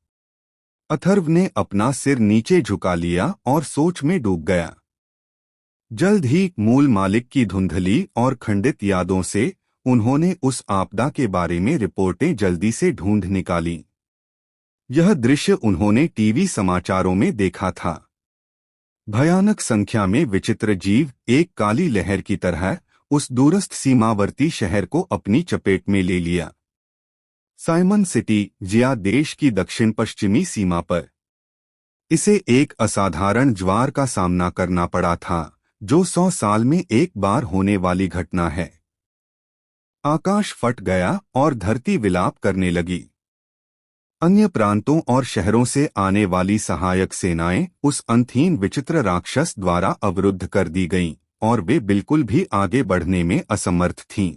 अथर्व ने अपना सिर नीचे झुका लिया और सोच में डूब गया। जल्द ही मूल मालिक की धुंधली और खंडित यादों से उन्होंने उस आपदा के बारे में रिपोर्टें जल्दी से ढूंढ निकाली। यह दृश्य उन्होंने टीवी समाचारों में देखा था। भयानक संख्या में विचित्र जीव एक काली लहर की तरह उस दूरस्थ सीमावर्ती शहर को अपनी चपेट में ले लिया। साइमन सिटी, जिया देश की दक्षिण पश्चिमी सीमा पर। इसे एक असाधारण ज्वार का सामना करना पड़ा था, जो 100 साल में एक बार होने वाली घटना है। आकाश फट गया और धरती विलाप करने लगी। अन्य प्रांतों और शहरों से आने वाली सहायक सेनाएं उस अंतहीन विचित्र राक्षस द्वारा अवरुद्ध कर दी गईं और वे बिल्कुल भी आगे बढ़ने में असमर्थ थीं।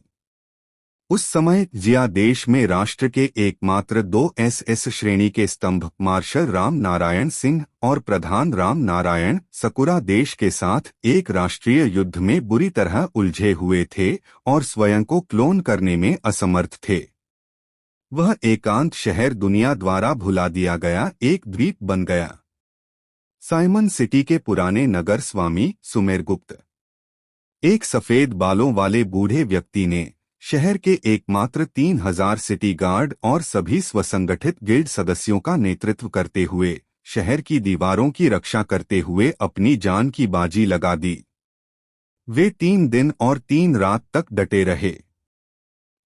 उस समय जिया देश में राष्ट्र के एकमात्र 2 SS श्रेणी के स्तंभ मार्शल राम नारायण सिंह और प्रधान राम नारायण सकुरा देश के साथ एक राष्ट्रीय युद्ध में बुरी तरह उलझे हुए थे और स्वयं को क्लोन करने में असमर्थ थे। वह एकांत शहर दुनिया द्वारा भुला दिया गया एक द्वीप बन गया। साइमन सिटी के पुराने नगर स्वामी सुमेरगुप्त, एक सफेद बालों वाले बूढ़े व्यक्ति ने शहर के एकमात्र 3000 सिटी गार्ड और सभी स्वसंगठित गिल्ड सदस्यों का नेतृत्व करते हुए शहर की दीवारों की रक्षा करते हुए अपनी जान की बाजी लगा दी। वे 3 दिन और 3 रात तक डटे रहे।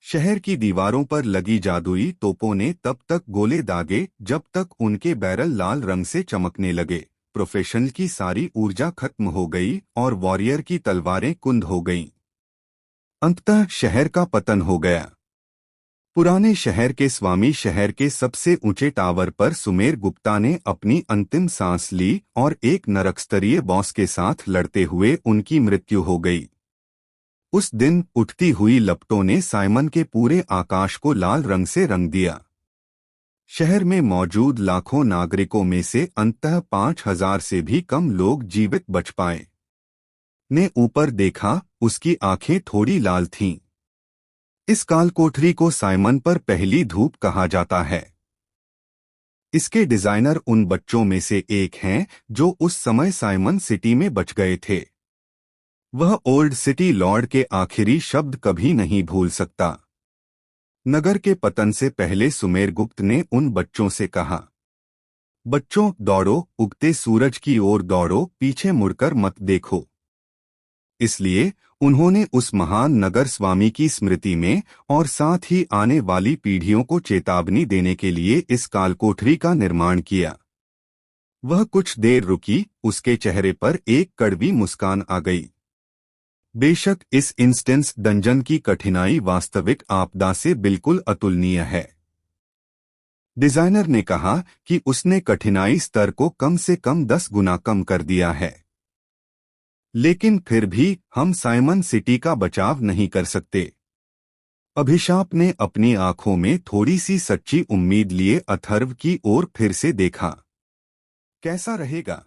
शहर की दीवारों पर लगी जादुई तोपों ने तब तक गोले दागे जब तक उनके बैरल लाल रंग से चमकने लगे। प्रोफेशनल की सारी ऊर्जा खत्म हो गई और वॉरियर की तलवारें कुंद हो गईं। अंततः शहर का पतन हो गया। पुराने शहर के स्वामी शहर के सबसे ऊंचे टावर पर सुमेर गुप्ता ने अपनी अंतिम सांस ली और एक नरकस्तरीय बॉस के साथ लड़ते हुए उनकी मृत्यु हो गई। उस दिन उठती हुई लपटों ने साइमन के पूरे आकाश को लाल रंग से रंग दिया। शहर में मौजूद लाखों नागरिकों में से अंततः 5000 से भी कम लोग जीवित बच पाए। ने ऊपर देखा, उसकी आंखें थोड़ी लाल थीं। इस कालकोठरी को साइमन पर पहली धूप कहा जाता है। इसके डिजाइनर उन बच्चों में से एक हैं जो उस समय साइमन सिटी में बच गए थे। वह ओल्ड सिटी लॉर्ड के आखिरी शब्द कभी नहीं भूल सकता। नगर के पतन से पहले सुमेरगुप्त ने उन बच्चों से कहा, बच्चों दौड़ो, उगते सूरज की ओर दौड़ो, पीछे मुड़कर मत देखो। इसलिए उन्होंने उस महान नगर स्वामी की स्मृति में और साथ ही आने वाली पीढ़ियों को चेतावनी देने के लिए इस कालकोठरी का निर्माण किया। वह कुछ देर रुकी, उसके चेहरे पर एक कड़वी मुस्कान आ गई। बेशक इस इंस्टेंस डंजन की कठिनाई वास्तविक आपदा से बिल्कुल अतुलनीय है। डिजाइनर ने कहा कि उसने कठिनाई स्तर को कम से कम 10 गुना कम कर दिया है। लेकिन फिर भी हम साइमन सिटी का बचाव नहीं कर सकते। अभिशाप ने अपनी आंखों में थोड़ी सी सच्ची उम्मीद लिए अथर्व की ओर फिर से देखा। कैसा रहेगा?